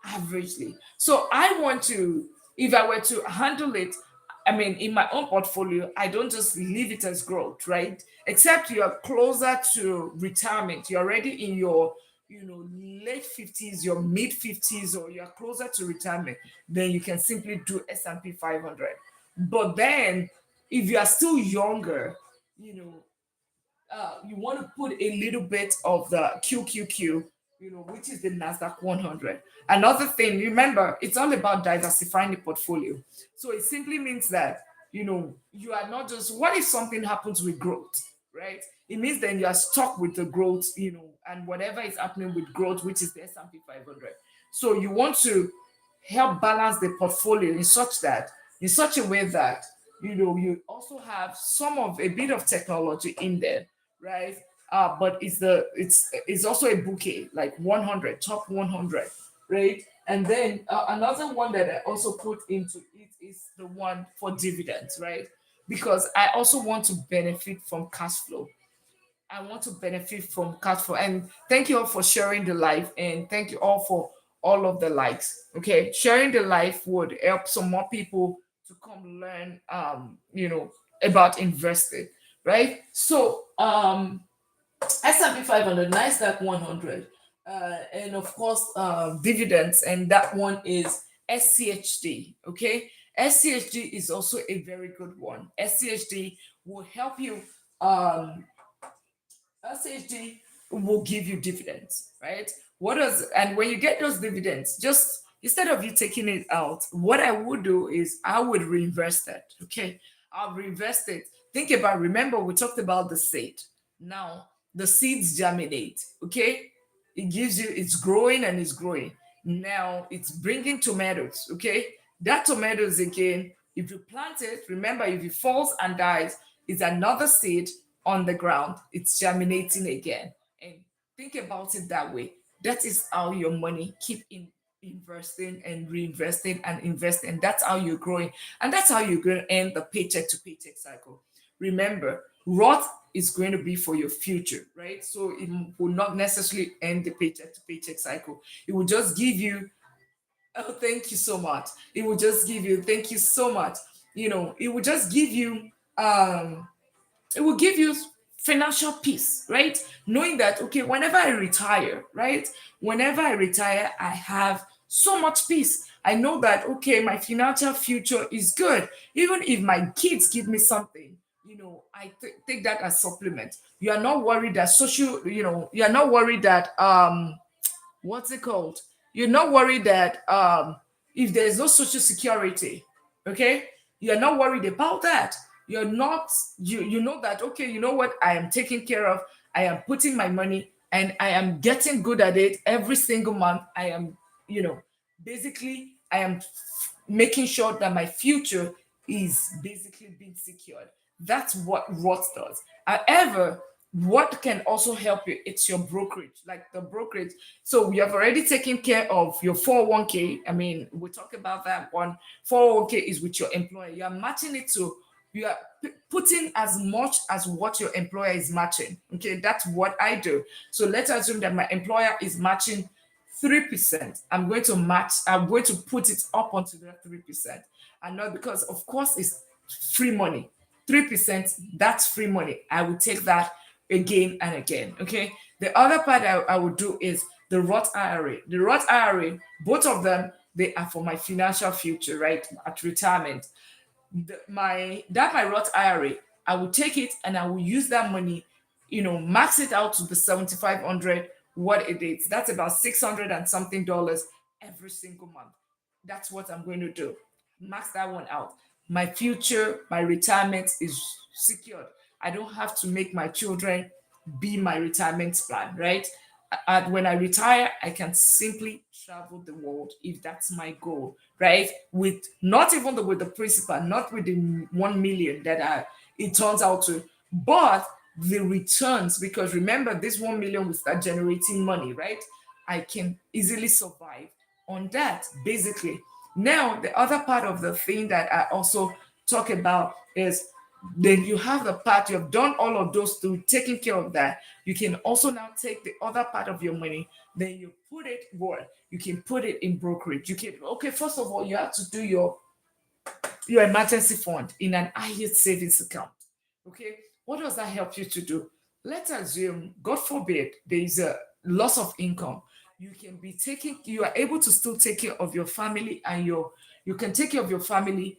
averagely. So I want to, if I were to handle it, I mean, in my own portfolio, I don't just leave it as growth, right? Except you're closer to retirement. You're already in your, late 50s, your mid 50s, or you're closer to retirement, then you can simply do S&P 500. But then, if you are still younger, you know, you want to put a little bit of the QQQ, which is the Nasdaq 100. Another thing, remember, it's all about diversifying the portfolio. So it simply means that, you are not just, what if something happens with growth, right? It means then you are stuck with the growth, and whatever is happening with growth, which is the S&P 500. So you want to help balance the portfolio in such a way that you also have some of a bit of technology in there, right? But it's also a bouquet, like 100, top 100, right? And then another one that I also put into it is the one for dividends, right? Because I also want to benefit from cash flow. I want to benefit from cash flow. And thank you all for sharing the life, and thank you all for all of the likes. Okay, sharing the life would help some more people to come learn, about investing, right? So S&P 500, Nasdaq 100, and of course dividends, and that one is SCHD. Okay, SCHD is also a very good one. SCHD will help you. SHD will give you dividends, right? And when you get those dividends, just instead of you taking it out, what I would do is I would reinvest it. Okay. I'll reinvest it. Think about, remember, we talked about the seed. Now, the seeds germinate. Okay. It gives you, it's growing and it's growing. Now it's bringing tomatoes. Okay. That tomatoes again, if you plant it, remember, if it falls and dies, it's another seed on the ground, it's germinating again. And think about it that way. That is how your money keep investing and reinvesting and investing. That's how you're growing. And that's how you're going to end the paycheck to paycheck cycle. Remember, Roth is going to be for your future, right? So it will not necessarily end the paycheck to paycheck cycle. It will just give you, oh, thank you so much. It will just give you, thank you so much. It will just give you, it will give you financial peace, right? Knowing that, okay, whenever I retire, right? Whenever I retire, I have so much peace. I know that, okay, my financial future is good. Even if my kids give me something, I take that as supplement. You are not worried that you are not worried that, what's it called? You're not worried that if there's no social security, okay, you're not worried about that. You're not, you know that, okay, you know what, I am taking care of, I am putting my money and I am getting good at it every single month. I am, basically, I am making sure that my future is basically being secured. That's what Roth does. However, what can also help you, it's your brokerage, like the brokerage. So you have already taken care of your 401k. I mean, we talk about that one. 401k is with your employer. You are matching it to, you are putting as much as what your employer is matching. Okay, that's what I do. So let's assume that my employer is matching 3%. I'm going to put it up onto that 3%. And not because, of course, it's free money. 3%, that's free money. I will take that again and again. Okay. The other part I would do is the Roth IRA. The Roth IRA, both of them, they are for my financial future, right? At retirement. My Roth IRA, I will take it and I will use that money, max it out to the 7,500, what it is. That's about 600 and something dollars every single month. That's what I'm going to do. Max that one out. My future, my retirement is secured. I don't have to make my children be my retirement plan, right? And when I retire, I can simply travel the world if that's my goal, right? With not even with the principal, not with the 1 million that it turns out to, but the returns. Because remember, this 1 million will start generating money, right? I can easily survive on that, basically. Now, the other part of the thing that I also talk about is, then you have the part, you have done all of those to taking care of that. You can also now take the other part of your money, then you put it where you can put it in brokerage. You can, okay, first of all, you have to do your emergency fund in an high-yield savings account. Okay, what does that help you to do? Let's assume, God forbid, there is a loss of income. You are able to still take care of your family, and you can take care of your family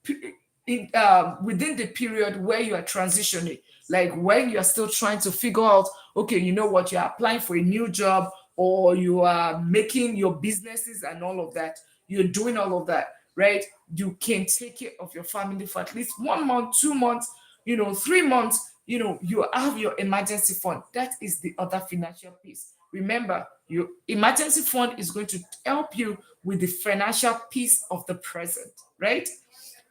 within the period where you are transitioning, like when you are still trying to figure out, okay, you know what, you're applying for a new job, or you are making your businesses and all of that, you're doing all of that, right? You can take care of your family for at least 1 month, 2 months, 3 months. You have your emergency fund. That is the other financial piece. Remember, your emergency fund is going to help you with the financial piece of the present, right?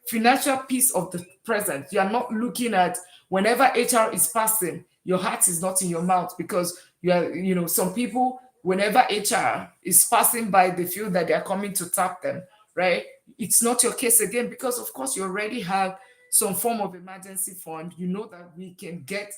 Financial piece of the present. You are not looking at, whenever HR is passing, your heart is not in your mouth, because some people, whenever HR is passing by, they feel that they are coming to tap them, right? It's not your case again, because of course you already have some form of emergency fund. You know that we can get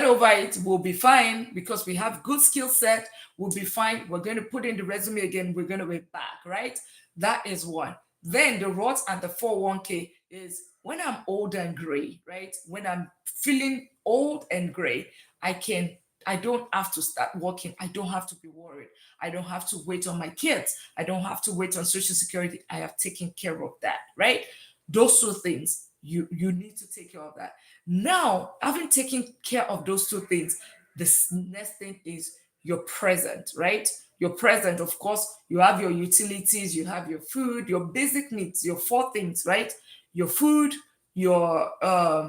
over it. We'll be fine because we have good skill set. We'll be fine. We're going to put in the resume again. We're going to be back, right? That is one. Then the Roth and the 401k is when I'm old and gray, right? When I'm feeling old and gray, I can I don't have to start working. I don't have to be worried. I don't have to wait on my kids. I don't have to wait on social security. I have taken care of that, right? Those two things, you need to take care of that. Now, having taken care of those two things, the next thing is your present, right? Your present, of course, you have your utilities, you have your food, your basic needs, your four things, right? Your food, your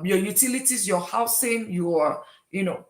utilities, your housing, you know,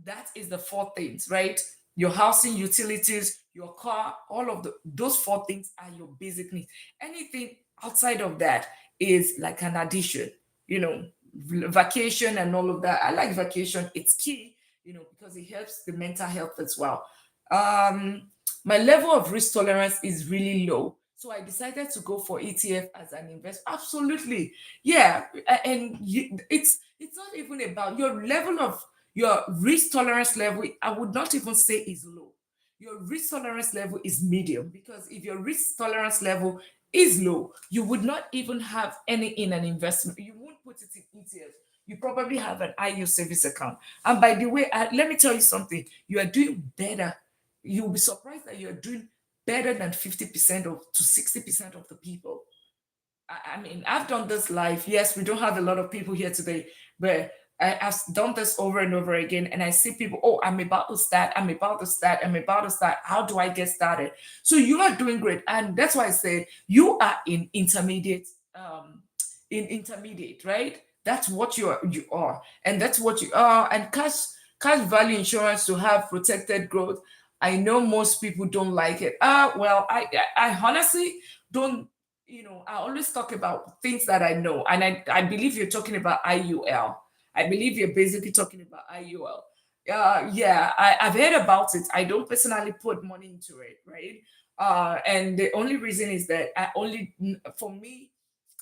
that is the four things, right? Your housing, utilities, your car, all of those four things are your basic needs. Anything outside of that is like an addition, you know, vacation and all of that. I like vacation. It's key, because it helps the mental health as well. Um, my level of risk tolerance is really low. So I decided to go for ETF as an investor. Absolutely. Yeah. And it's not even about your risk tolerance level. I would not even say is low. Your risk tolerance level is medium, because if your risk tolerance level is low, you would not even have any in an investment. You won't put it in ETF. You probably have an IU service account. And by the way, let me tell you something. You are doing better. You'll be surprised that you're doing better than 50% of to 60% of the people. I mean, I've done this live. Yes, we don't have a lot of people here today, but I've done this over and over again. And I see people, oh, I'm about to start. I'm about to start. I'm about to start. How do I get started? So you are doing great. And that's why I say you are in intermediate, right? That's what you are. And that's what you are. And cash value insurance to have protected growth. I know most people don't like it. Well, I honestly don't. I always talk about things that I know, and I believe you're talking about IUL. I believe you're basically talking about IUL. Yeah, I've heard about it. I don't personally put money into it, right? And the only reason is that for me,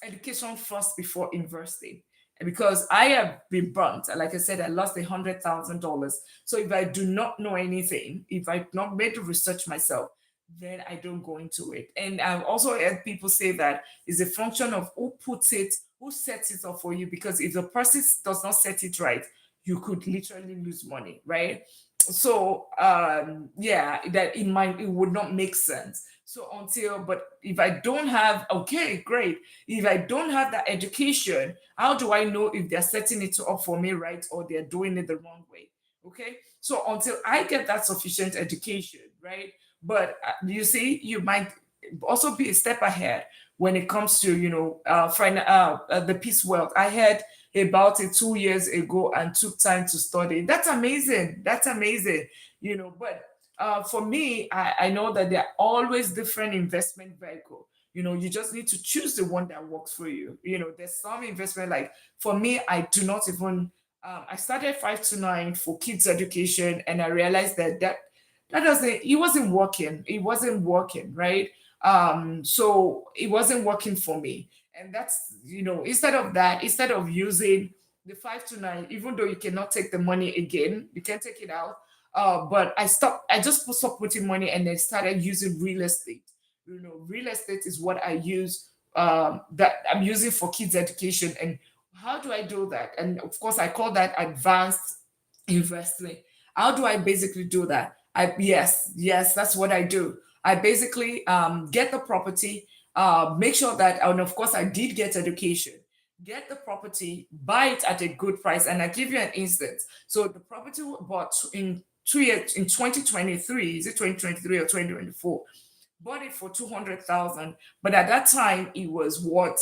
education first before investing, because I have been burnt. Like I said, I lost $100,000. So if I do not know anything, if I've not made the research myself, then I don't go into it. And I've also heard people say that is a function of who sets it up for you. Because if the person does not set it right, you could literally lose money, right? So yeah, that it would not make sense. So but if I don't have, okay, great. If I don't have that education, how do I know if they're setting it up for me right, or they're doing it the wrong way? Okay, so until I get that sufficient education, right? But you see, you might also be a step ahead when it comes to the peace wealth. I had about it 2 years ago and took time to study. That's amazing. That's amazing. But for me, I know that there are always different investment vehicle. You just need to choose the one that works for you. There's some investment, like for me, I do not even. I started 529 for kids education, and I realized that doesn't. It wasn't working. It wasn't working, right? So it wasn't working for me. And that's, instead of using the 529, even though you cannot take the money again, you can take it out. But I just stopped putting money, and then started using real estate. real estate is what I use, that I'm using for kids education. And how do I do that? And of course, I call that advanced investing. How do I basically do that? Yes, that's what I do. I basically get the property, make sure that, and of course, I did get education. Get the property, buy it at a good price, and I give you an instance. So the property was bought in 2 years, in 2023. Is it 2023 or 2024? Bought it for 200,000, but at that time that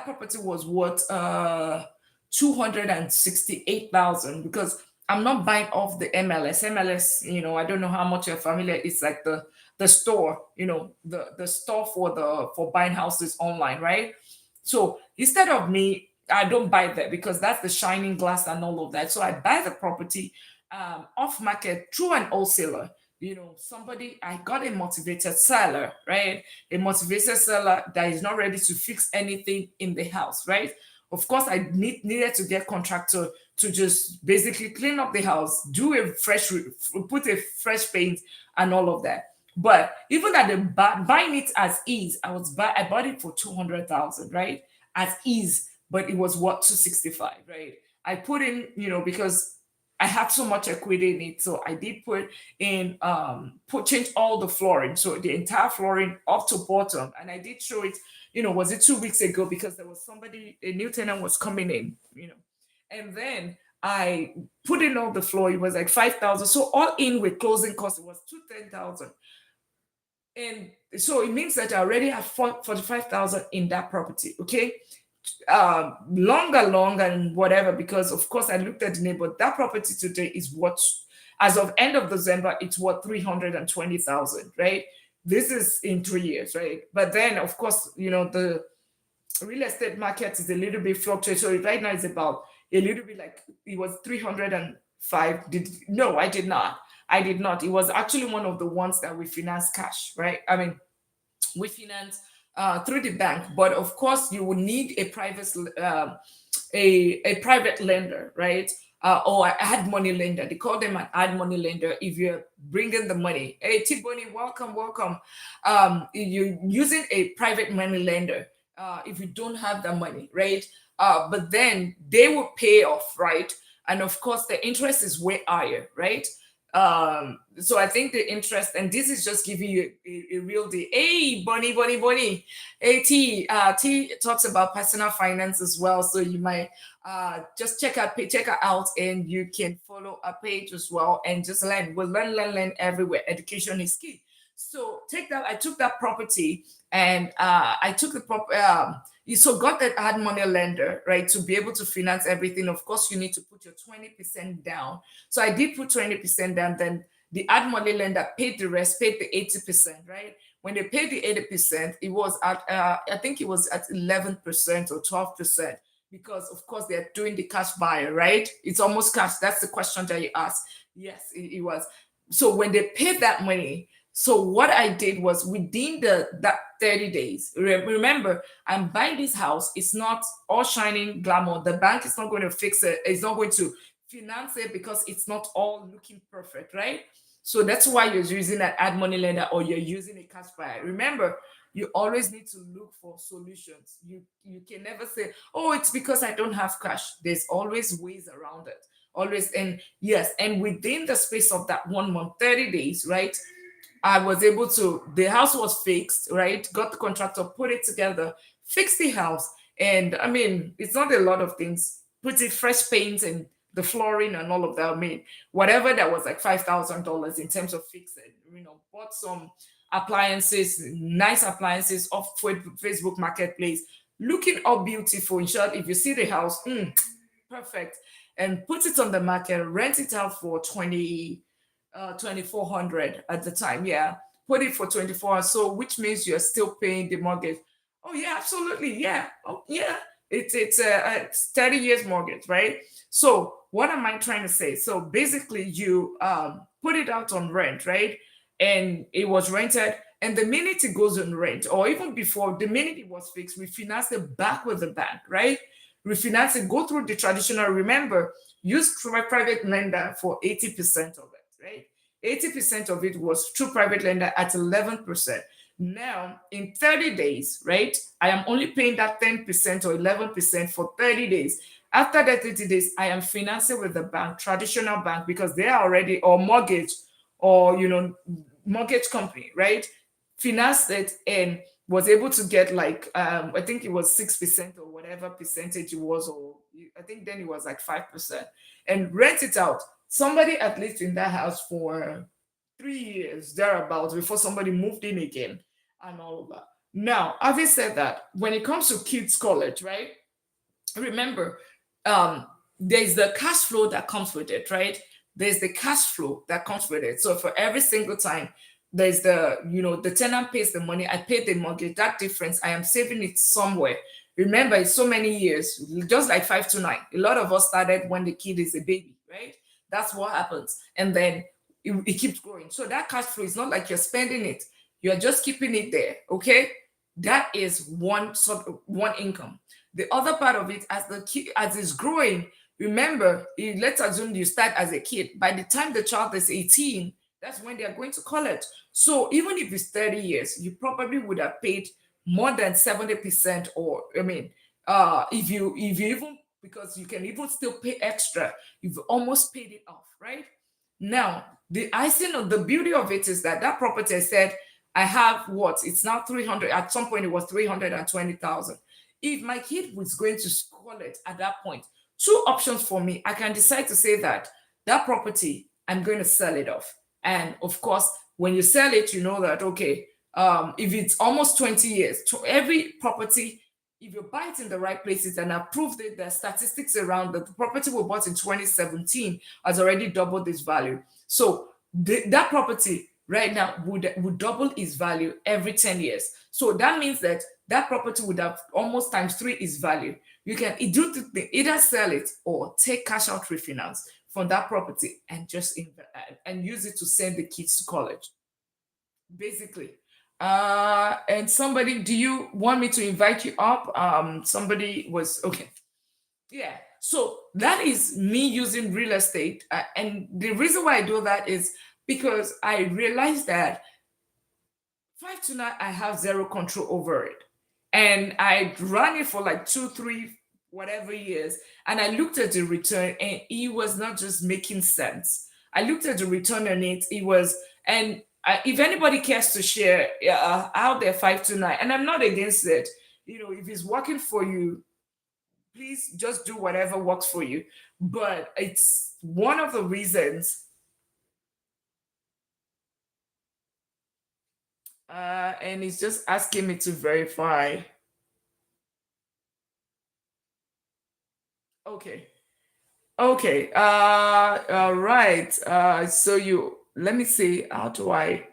property was worth 268,000, because I'm not buying off the MLS. MLS, I don't know how much you're familiar. It's like the store, the store for buying houses online, right? So instead of me, I don't buy that, because that's the shining glass and all of that. So I buy the property off market through an wholesaler. Somebody, I got a motivated seller, right? A motivated seller that is not ready to fix anything in the house, right? Of course, I needed to get contractor to just basically clean up the house, do a put a fresh paint and all of that. But even at the buying it as is, I bought it for 200,000, right? As is, but it was what, 265, right? I put in, because I had so much equity in it, so I did put in change all the flooring, so the entire flooring up to bottom, and I did show it. Was it 2 weeks ago? Because there was somebody, a new tenant was coming in, and then I put in all the floor. It was like 5,000, so all in with closing costs, it was 210,000. And so it means that I already have 45,000 in that property. Okay. Longer and whatever, because of course I looked at the neighbor. That property today is what, as of end of December, it's what, 320,000, right? This is in 3 years, right? But then of course, the real estate market is a little bit fluctuating. So right now it's about a little bit, like it was 305. No, I did not. I did not. It was actually one of the ones that we finance cash, right? I mean, we finance through the bank, but of course you will need a private lender, right? Or an ad money lender. They call them an ad money lender if you're bringing the money. Hey, Tiboni, welcome, welcome. You're using a private money lender if you don't have the money, right? But then they will pay off, right? And of course, the interest is way higher, right? So I think the interest, and this is just giving you a real deal. Hey, Bonnie, Bonnie, Bonnie. Hey, T talks about personal finance as well. So you might just check her out, and you can follow a page as well, and just learn. We'll learn everywhere. Education is key. So take that. I took that property, and I took the you so got that hard money lender, right, to be able to finance everything. Of course, you need to put your 20% down. So I did put 20% down. Then the hard money lender paid the rest, paid the 80%, right? When they paid the 80%, it was at I think it was at 11% or 12%, because of course they're doing the cash buyer, right? It's almost cash. That's the question that you asked. Yes, it was. So when they paid that money, so what I did was, within that 30 days, remember, I'm buying this house. It's not all shining glamour. The bank is not going to fix it. It's not going to finance it, because it's not all looking perfect, right? So that's why you're using an ad money lender, or you're using a cash buyer. Remember, you always need to look for solutions. You can never say, oh, it's because I don't have cash. There's always ways around it. Always. And yes, and within the space of that 1 month, 30 days, right? I was able to, the house was fixed, right? Got the contractor, put it together, fix the house. And I mean, it's not a lot of things. Put it fresh paint and the flooring and all of that. I mean, whatever that was, like $5,000 in terms of fixing, bought some appliances, nice appliances off Facebook Marketplace, looking all beautiful. In short, if you see the house, perfect. And put it on the market, rent it out for 2,400 at the time. Yeah, put it for 24. So which means you're still paying the mortgage. Oh yeah, absolutely. Yeah. Oh yeah. It's 30 years mortgage, right? So what am I trying to say? So basically, you put it out on rent, right? And it was rented. And the minute it goes on rent, or even before, the minute it was fixed, we financed it back with the bank, right? Refinance it, go through the traditional. Remember, use private lender for 80% of it, right? 80% of it was through private lender at 11%. Now, in 30 days, right, I am only paying that 10% or 11% for 30 days. After that 30 days, I am financing with the bank, traditional bank, because they are already, or mortgage, or, mortgage company, right? Financed it and was able to get like, I think it was 6% or whatever percentage it was, or I think then it was like 5%, and rent it out. Somebody at least in that house for 3 years thereabouts before somebody moved in again and all of that. Now, having said that, when it comes to kids' college, right? Remember, um there's the cash flow that comes with it, right? There's the cash flow that comes with it. So for every single time, there's the tenant pays the money, I pay the mortgage. That difference, I am saving it somewhere. Remember, it's so many years, just like 5 to 9. A lot of us started when the kid is a baby, right? That's what happens. And then it keeps growing. So that cash flow is not like you're spending it, you're just keeping it there. Okay, that is one sort of one income. The other part of it, as the kid as it's growing, remember, let's assume you start as a kid. By the time the child is 18, that's when they are going to college. So even if it's 30 years, you probably would have paid more than 70%, or I mean, if you even, because you can even still pay extra, you've almost paid it off, right? Now, the icing of the beauty of it is that that property, I said, I have what? It's now 300. At some point, it was 320,000. If my kid was going to college at that point, two options for me. I can decide to say that that property, I'm going to sell it off. And of course, when you sell it, you know that, okay, if it's almost 20 years, to every property, if you buy it in the right places, and I've proved it, the statistics around that the property we bought in 2017 has already doubled its value. So that property right now would double its value every 10 years. So that means that that property would have almost times three its value. You can do two things: either sell it or take cash out refinance from that property and just and use it to send the kids to college, basically. And somebody, do you want me to invite you up? Somebody was okay. Yeah. So that is me using real estate. And the reason why I do that is because I realized that 5 to 9, I have zero control over it. And I ran it for like 2, 3, whatever years. And I looked at the return, and it was not just making sense. I looked at the return on it. It was, and if anybody cares to share out there 5 to 9, and I'm not against it, if it's working for you, please just do whatever works for you. But it's one of the reasons, and it's just asking me to verify. Okay. Okay. All right. So you, let me see. How do I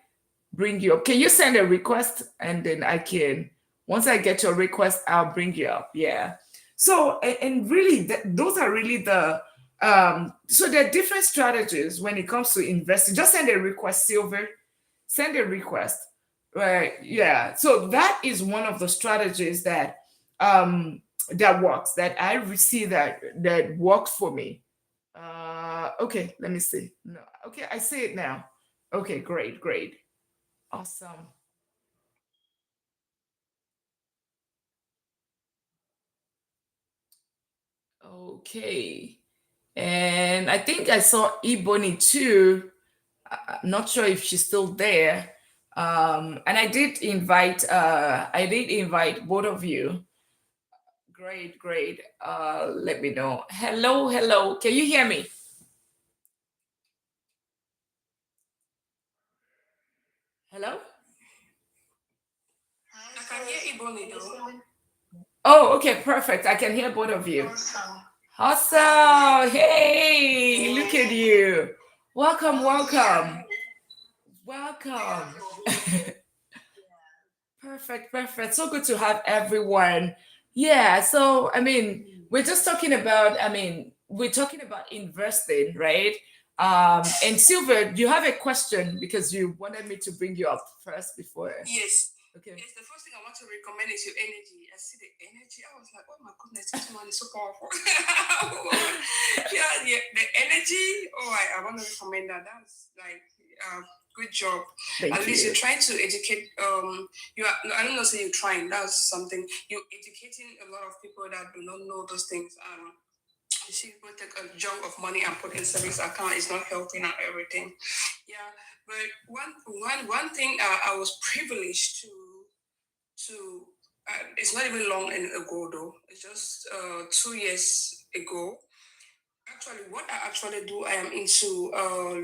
bring you up? Can you send a request, and then I can, once I get your request, I'll bring you up. Yeah. So, and really, those are really so there are different strategies when it comes to investing. Just send a request, Silver. Send a request. Right. Yeah. So that is one of the strategies that works, that I see that works for me. Okay, let me see. No, okay, I see it now. Okay, great, great. Awesome. Okay. And I think I saw Ebony too. I'm not sure if she's still there. And I did invite both of you. Great, great. Let me know. Hello, hello. Can you hear me? Hello? I can hear Ebony though. Oh, okay, perfect. I can hear both of you. Awesome. Hey, look at you. Welcome, welcome. Welcome. Perfect, perfect. So good to have everyone. Yeah, so I mean, we're talking about investing, right? And Silver, you have a question because you wanted me to bring you up first before. Yes. Okay. Yes, the first thing I want to recommend is your energy. I see the energy. I was like, oh my goodness, this one is so powerful. Yeah, the energy. Oh, I want to recommend that. That's like, Good job. Thank At least you're you. trying to educate. You are. I don't know. Say you're trying. That's something. You're educating a lot of people that do not know those things. You see, people take a chunk of money and put in savings account. It's not helping and everything. Yeah, but one thing I was privileged to. It's not even long ago though. It's just 2 years ago. Actually, what I actually do, I am into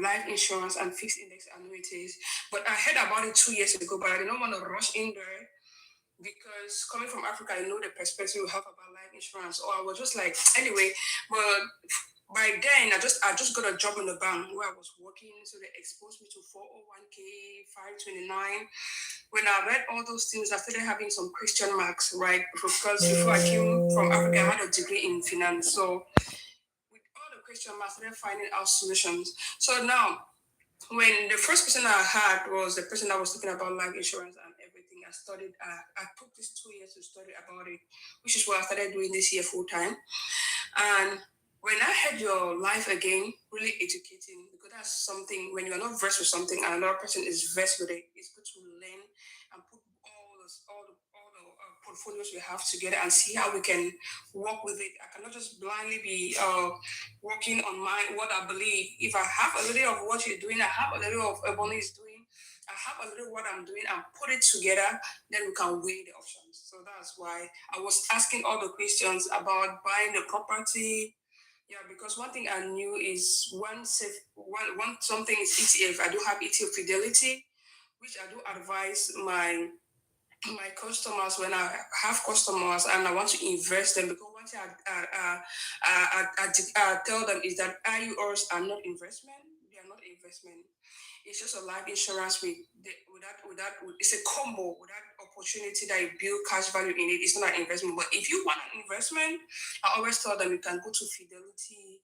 life insurance and fixed index annuities. But I heard about it 2 years ago, but I did not want to rush in there because coming from Africa, I know the perspective we have about life insurance. Or I was just like, anyway, but by then I just got a job in the bank where I was working, so they exposed me to 401k, 529. When I read all those things, I started having some question marks, right? Because before I came from Africa, I had a degree in finance. So with all the question marks, I started finding out solutions. So now, when the first person I had was the person that was talking about life insurance and everything, I studied. I took this 2 years to study about it, which is what I started doing this year full time. And when I heard your life again, really educating, because that's something when you are not versed with something and another person is versed with it, it's good to learn and put all the portfolios we have together and see how we can work with it. I cannot just blindly be working on what I believe. If I have a little of what you're doing, I have a little of Ebony is doing, I have a little what I'm doing, and put it together, then we can weigh the options. So that's why I was asking all the questions about buying the property. Yeah, because one thing I knew is one something is ETF. I do have ETF Fidelity, which I do advise my customers when I have customers and I want to invest them, because one thing I tell them is that IURs are not investment. They are not investment. It's just a life insurance it's a combo with that opportunity that you build cash value in it. It's not an investment. But if you want an investment, I always tell them you can go to Fidelity,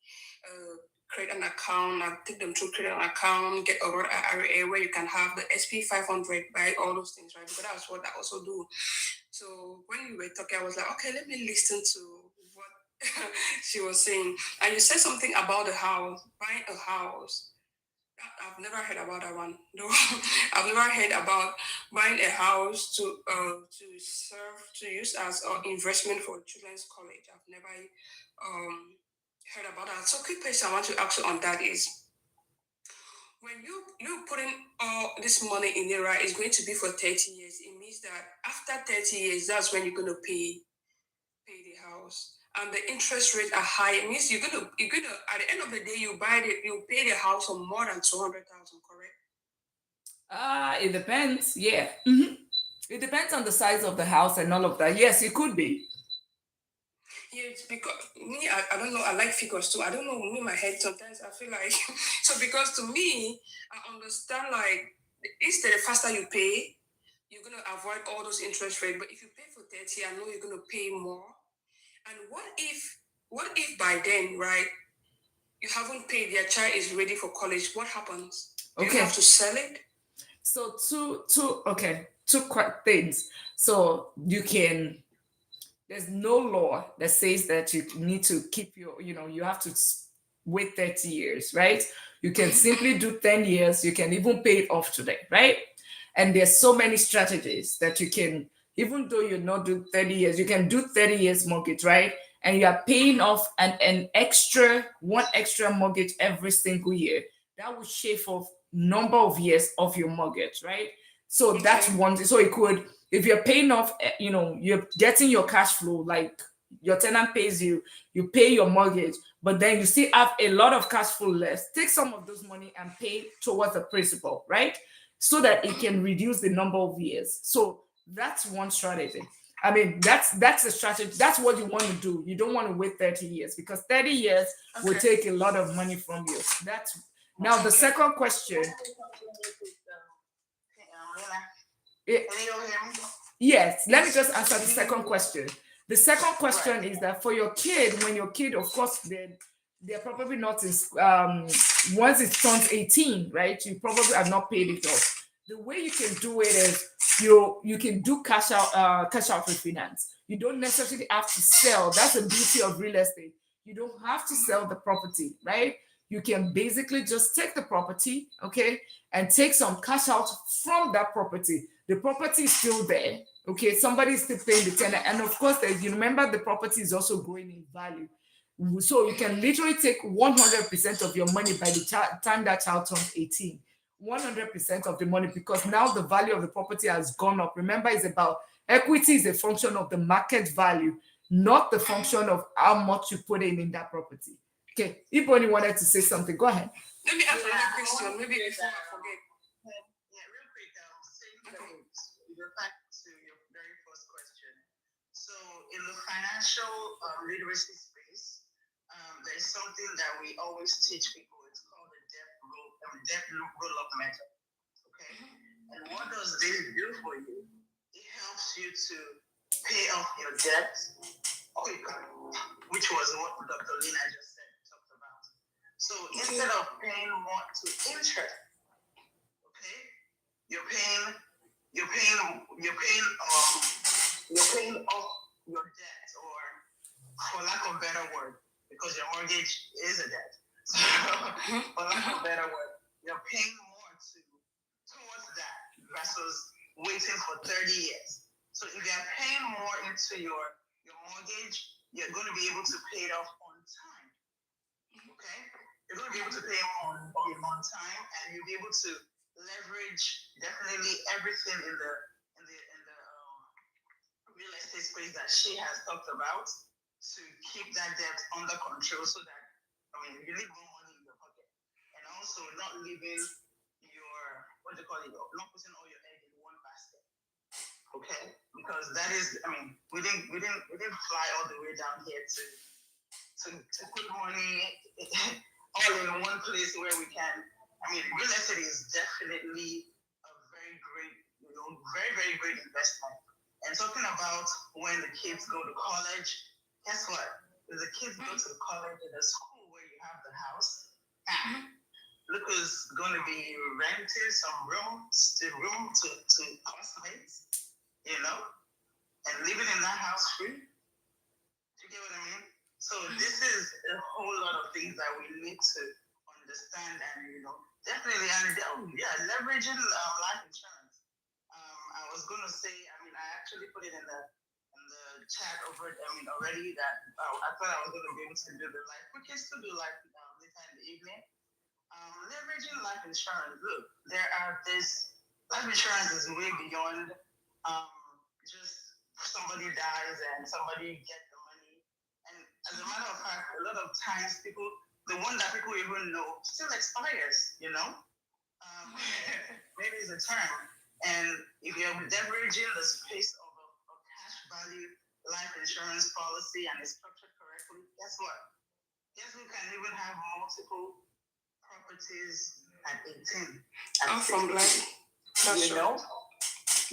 create an account, and take them through create an account, get a Roth IRA where you can have the SP 500, buy all those things, right? Because that's what I also do. So when you were talking, I was like, okay, let me listen to what she was saying. And you said something about the house, buying a house. I've never heard about that one. No, I've never heard about buying a house to use as an investment for children's college. I've never um, heard about that. So, quick question I want to ask you on that is, when you put in all this money in it, right? It's going to be for 30 years. It means that after 30 years, that's when you're going to pay the house, and the interest rates are high. It means you're gonna at the end of the day you pay the house for more than 200,000, correct? It depends. Yeah. It depends on the size of the house and all of that. Yes, it could be. Yeah, it's because me, I don't know. I like figures too. I don't know. Me, my head sometimes I feel like so because to me, I understand like instead the faster you pay, you're gonna avoid all those interest rates. But if you pay for 30, I know you're gonna pay more. And what if by then, right, you haven't paid, your child is ready for college, what happens? Do you have Okay. to sell it? So two quick things. So you can there's no law that says that you need to keep you have to wait 30 years, right? You can simply do 10 years, you can even pay it off today, right? And there's so many strategies that you can, even though you're not doing 30 years, you can do 30 years mortgage, right? And you are paying off an extra one extra mortgage every single year. That will shave off number of years of your mortgage, right? So that's Okay. one thing. So it could, if you're paying off, you're getting your cash flow, like your tenant pays you, you pay your mortgage, but then you still have a lot of cash flow left. Take some of those money and pay towards the principal, right? So that it can reduce the number of years. So that's one strategy. I mean, that's a strategy. That's what you want to do. You don't want to wait 30 years because 30 years will Okay. take a lot of money from you. That's now the Okay. second question. eh, Yes, let me Yes. just answer the second question. The second question is that for your kid, when your kid, of course, they're probably not in once it turns 18, right? You probably have not paid it off. The way you can do it is you can do cash out refinance. You don't necessarily have to sell. That's the beauty of real estate. You don't have to sell the property, right? you can basically just take the property, okay, and take some cash out from that property. The property is still there, okay, somebody is still paying the tenant, and of course, you remember the property is also growing in value. So you can literally take 100% of your money by the time that child turns 18. 100% of the money, because now the value of the property has gone up. Remember, it's about equity is a function of the market value, not the function of how much you put in that property. Okay, if only wanted to say something, go ahead. Let me ask another question, maybe before I forget. Yeah, real quick, go back to your very first question. So, in the financial literacy space, there's something that we always teach people. It's called the debt roll-up method. Okay, and what does this do for you? It helps you to pay off your debt quicker, which was what Dr. Lina just talked about. So instead of paying more to interest, okay, you're paying off your debt, or for lack of better word, because your mortgage is a debt. So for lack of better word, you're paying more towards that versus waiting for 30 years. So if you're paying more into your mortgage, you're going to be able to pay it off on time. Okay? You're going to be able to pay on time, and you'll be able to leverage definitely everything in the real estate space that she has talked about to keep that debt under control, so that you leave more money in your pocket, and also not leaving your not putting all your eggs in one basket. Okay, because that is, we didn't fly all the way down here to put money all in one place where we can. Real estate is definitely a very great, very, very great investment. And talking about when the kids go to college, guess what? If the kids go to college in a school where you have the house, look who's going to be renting some rooms to classmates, and living in that house free. Do you get what I mean? So this is a whole lot of things that we need to understand, and definitely, and leveraging life insurance. I was going to say, I actually put it in the chat already, that I thought I was going to be able to do the life. We can still do life later in the evening. Leveraging life insurance. Look, life insurance is way beyond just somebody dies and somebody gets the money. And as a matter of fact, a lot of times the one that people even know still expires, maybe it's a term. And if you're leveraging the space of a cash value life insurance policy and it's structured correctly, guess what? Guess who can even have multiple properties at 18? From black.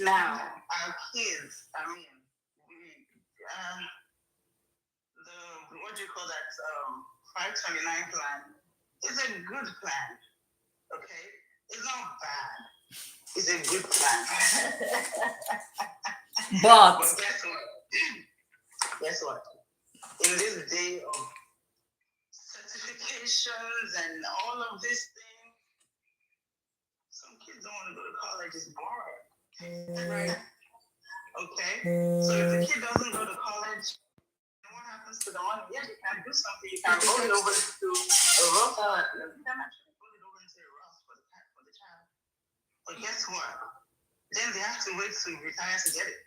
Now, our kids, the what do you call that? 529 plan is a good plan. Okay, it's not bad. It's a good plan. But guess what? In this day of certifications and all of this thing, some kids don't want to go to college. It's boring. Right. Okay? So if the kid doesn't go to college, what happens to the money? Yeah, you can do something. You can roll it over to a Roth. You can actually roll it over into a Roth for the child. But guess what? Then they have to wait to retire to get it.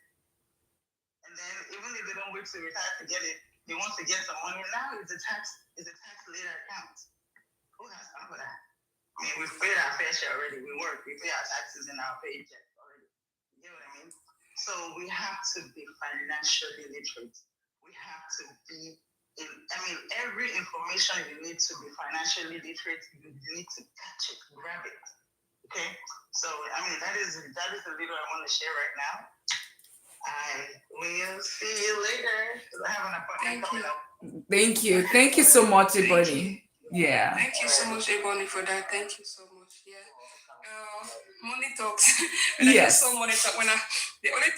And then even if they don't wait to retire to get it, they want to get some money. Now it's a tax later account. Who has time for that? We've paid our fair share already. We work. We pay our taxes in our paycheck already. You know what I mean? So we have to be financially literate. We have to be every information you need to be financially literate, you need to catch it, grab it. Okay? So that is the little I want to share right now. I will see you later, because I have an appointment coming up. Thank you. Thank you so much, Ebony. Yeah. Thank you so much, Ebony, for that. Thank you so much. Yeah. Money talks. Yes. So money talk. The other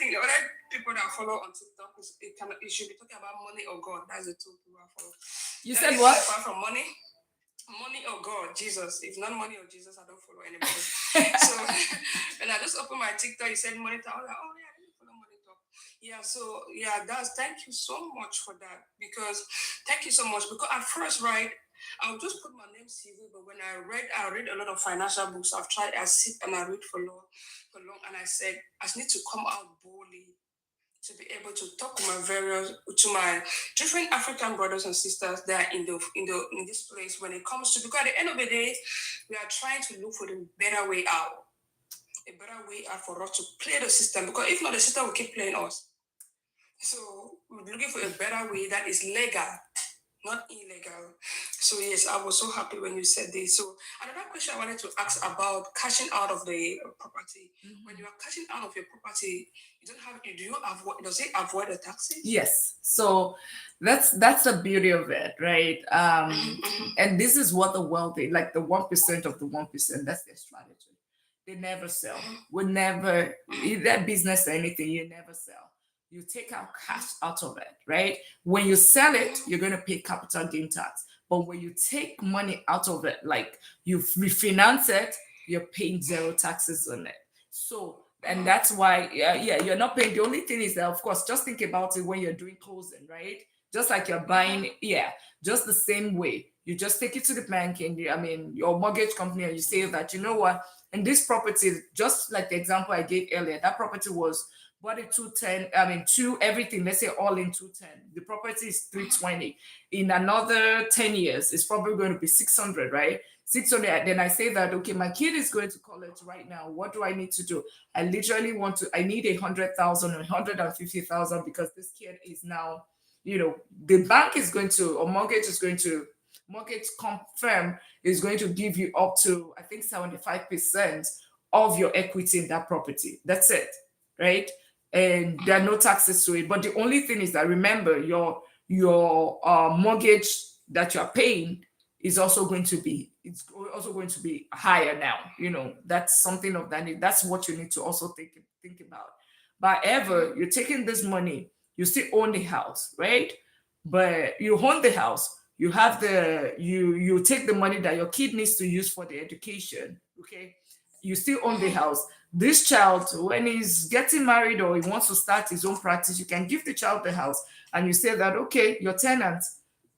people that follow on TikTok is it should be talking about money or God. That's the two people I follow. You said what? Apart from money. money or God, Jesus. If not money or Jesus, I don't follow anybody. So when I just opened my TikTok, you said money talk. I was like, oh yeah, I didn't follow money talk. Yeah, so yeah, that's thank you so much for that. Because thank you so much. Because at first, right, I'll just put my name CV, but when I read a lot of financial books. I've tried, I sit and I read for long, and I said, I need to come out boldly to be able to talk to my different African brothers and sisters that are in this place when it comes to, because at the end of the day, we are trying to look for the better way out, a better way out for us to play the system, because if not, the system will keep playing us. So we're looking for a better way that is legal, not illegal. So yes, I was so happy when you said this. So another question I wanted to ask about cashing out of the property. When you are cashing out of your property, you don't have. Do you avoid? Does it avoid the taxes? Yes. So that's the beauty of it, right? And this is what the wealthy, like the 1% of the 1%, that's their strategy. They never sell. We never, either business or anything, you never sell. You take out cash out of it, right? When you sell it, you're going to pay capital gain tax. But when you take money out of it, like you refinance it, you're paying zero taxes on it. So, and that's why, yeah, you're not paying. The only thing is that, of course, just think about it when you're doing closing, right? Just like you're buying, yeah, just the same way. You just take it to the bank and I mean, your mortgage company, and you say that, you know what, and this property, just like the example I gave earlier, that property was bought it 210, I mean, two everything, let's say all in 210. The property is 320. In another 10 years, it's probably going to be 600, right? 600. Then I say that, okay, my kid is going to college right now. What do I need to do? I literally I need 100,000 or 150,000 because this kid is now, the bank is going to, or mortgage confirm is going to give you up to, I think, 75% of your equity in that property. That's it, right? And there are no taxes to it. But the only thing is that, remember, your mortgage that you're paying is also going to be, it's also going to be higher now. That's something of that. That's what you need to also think about. But ever you're taking this money, you still own the house, right? But you own the house, you have you take the money that your kid needs to use for the education, okay? You still own the house. This child, when he's getting married or he wants to start his own practice, you can give the child the house, and you say that, okay, your tenant,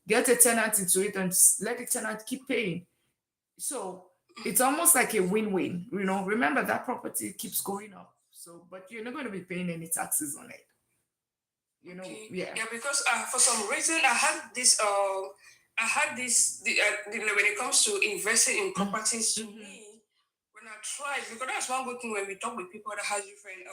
get a tenant into it and let the tenant keep paying. So it's almost like a win-win. Remember that property keeps going up. So, but you're not going to be paying any taxes on it. Okay. Yeah. Yeah, because for some reason I had this when it comes to investing in properties, to me, when I tried, because that's one good thing when we talk with people that has different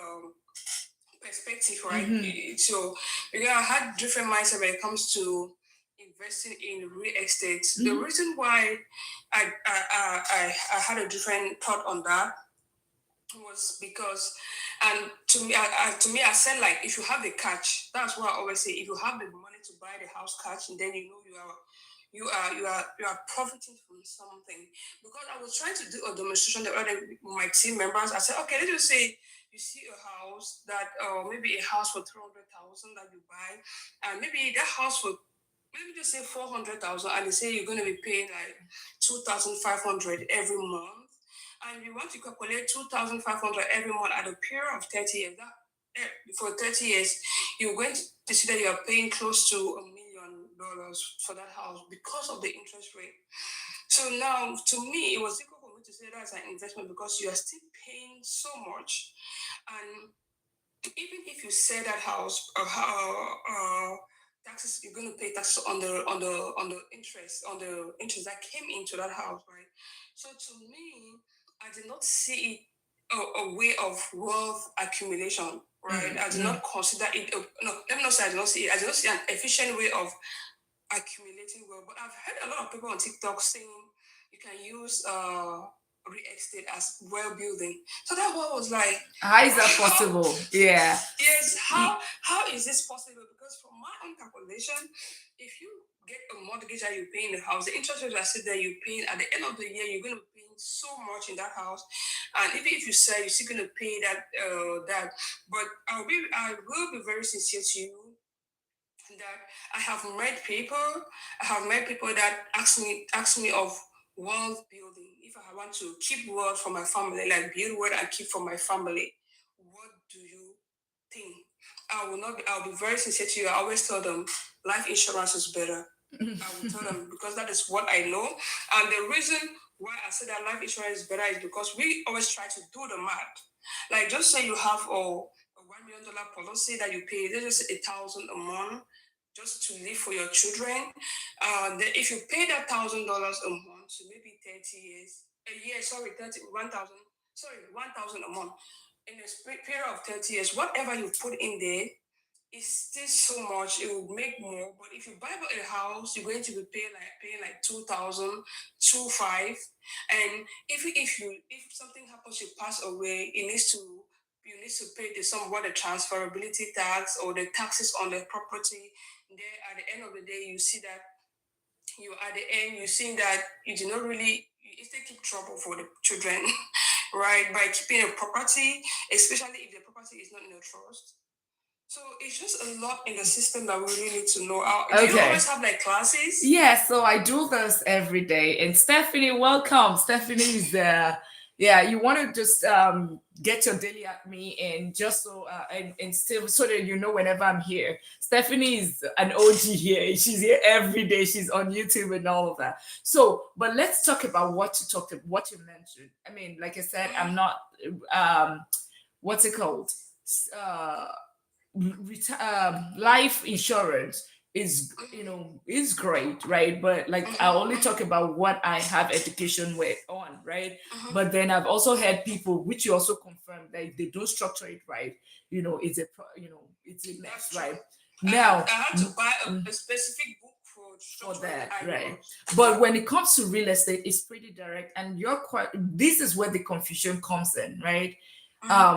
perspective, right? So because I had different mindset when it comes to investing in real estate. The reason why I had a different thought on that was because, and to me I said, like, if you have the cash, that's what I always say, if you have the money to buy the house cash, and then you are profiting from something. Because I was trying to do a demonstration the other day with my team members. I said, okay, let's just say you see a house that, maybe a house for 300,000 that you buy, and maybe that house for, maybe just say 400,000, and they say you're going to be paying like 2,500 every month, and you want to calculate 2,500 every month at a period of 30 years. For 30 years, you're going to see that you are paying close to $1 million for that house because of the interest rate. So now, to me, it was difficult for me to say that's an investment, because you are still paying so much, and even if you sell that house, taxes, you're going to pay taxes on the interest that came into that house, right? So to me, I did not see it a way of wealth accumulation, right? I did not consider it. No, let me not say I did not see it. I did not see an efficient way of accumulating wealth. But I've heard a lot of people on TikTok saying you can use real estate as well building. So that one was like, How is that how? possible? Yeah. Yes, how is this possible? Because from my own calculation, if you get a mortgage and you pay in the house, the interest rate that sit there you're paying, at the end of the year you're going to be paying so much in that house, and even if you sell, you're still going to pay that. But I will be very sincere to you that I have met people that ask me of wealth building, if I want to keep wealth for my family, like build wealth and keep for my family, what do you think? I will not be, I'll be very sincere to you. I always tell them life insurance is better. I will tell them because that is what I know. And the reason why I say that life insurance is better is because we always try to do the math. Like just say you have a $1 million policy that you pay, let's just say 1,000 a month just to live for your children. Then if you pay that $1,000 a month, so maybe 30 years, a year, sorry, 30, 1,000, sorry, 1,000 a month. In a period of 30 years, whatever you put in there it's still so much. It will make more. But if you buy a house, you're going to be paying like 2,000, 2,500. And if something happens, you pass away, you need to pay the some what the transferability tax or the taxes on the property. There at the end of the day, you see that you at the end you see that you do not really you still keep trouble for the children, right? By keeping a property, especially if the property is not in a trust. So it's just a lot in the system that we really need to know. Do you Okay. always have like classes? Yeah, so I do this every day. And Stephanie, welcome. Stephanie is yeah, you want to just get your daily at me and just so and still so that you know whenever I'm here. Stephanie is an OG here. She's here every day. She's on YouTube and all of that. So, but let's talk about what you mentioned. I mean, like I said, I'm not um what's it called? Uh life insurance is is great, right? But like I only talk about what I have education with on, right? But then I've also had people which you also confirm that if they don't structure it right, it's it's a mess, That's true. right? Now, I had to buy a specific book for for structuring that, the right? IRA. But when it comes to real estate, it's pretty direct, and you're quite. This is where the confusion comes in, right?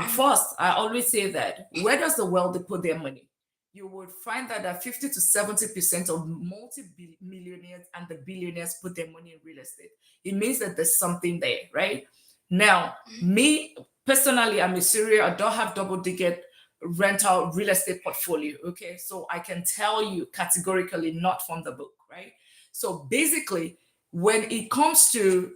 First, I always say that where does the wealthy put their money? You would find that 50 to 70% of multi-millionaires and the billionaires put their money in real estate. It means that there's something there, right? Now, me personally, I'm a serial. I don't have double digit rental real estate portfolio. Okay. So I can tell you categorically not from the book, right? So basically, when it comes to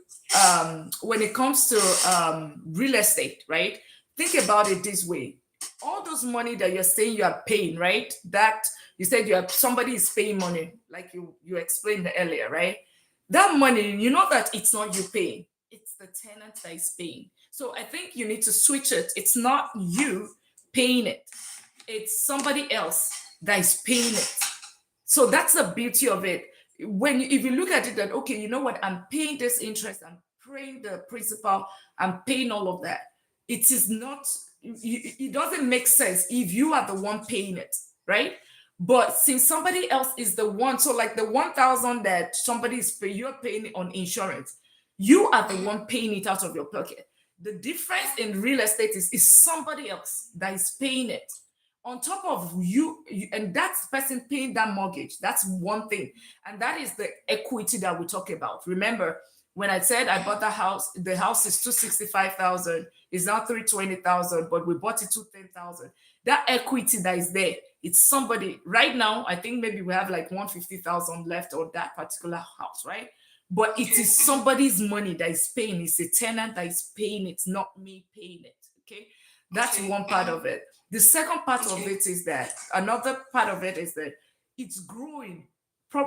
real estate, right? Think about it this way. All those money that you're saying you are paying, right? That you said you have somebody is paying money, like you explained earlier, right? That money, you know that it's not you paying, it's the tenant that is paying. So I think you need to switch it. It's not you paying it, it's somebody else that is paying it. So that's the beauty of it. If you look at it, that okay, you know what, I'm paying this interest, I'm paying the principal, I'm paying all of that. It is not. It doesn't make sense if you are the one paying it, right? But since somebody else is the one, so like the 1,000 that somebody is paying, you're paying it on insurance. You are the one paying it out of your pocket. The difference in real estate is somebody else that is paying it on top of and that's the person paying that mortgage. That's one thing, and that is the equity that we talk about. Remember when I said I bought the house is 265,000, it's now 320,000, but we bought it 210,000. That equity that is there, it's somebody right now. I think maybe we have like 150,000 left on that particular house, right? But it Okay. is somebody's money that is paying. It's a tenant that is paying it, not me paying it. Okay, that's Okay. one part of it. The second part of Okay. it is that another part of it is that it's growing.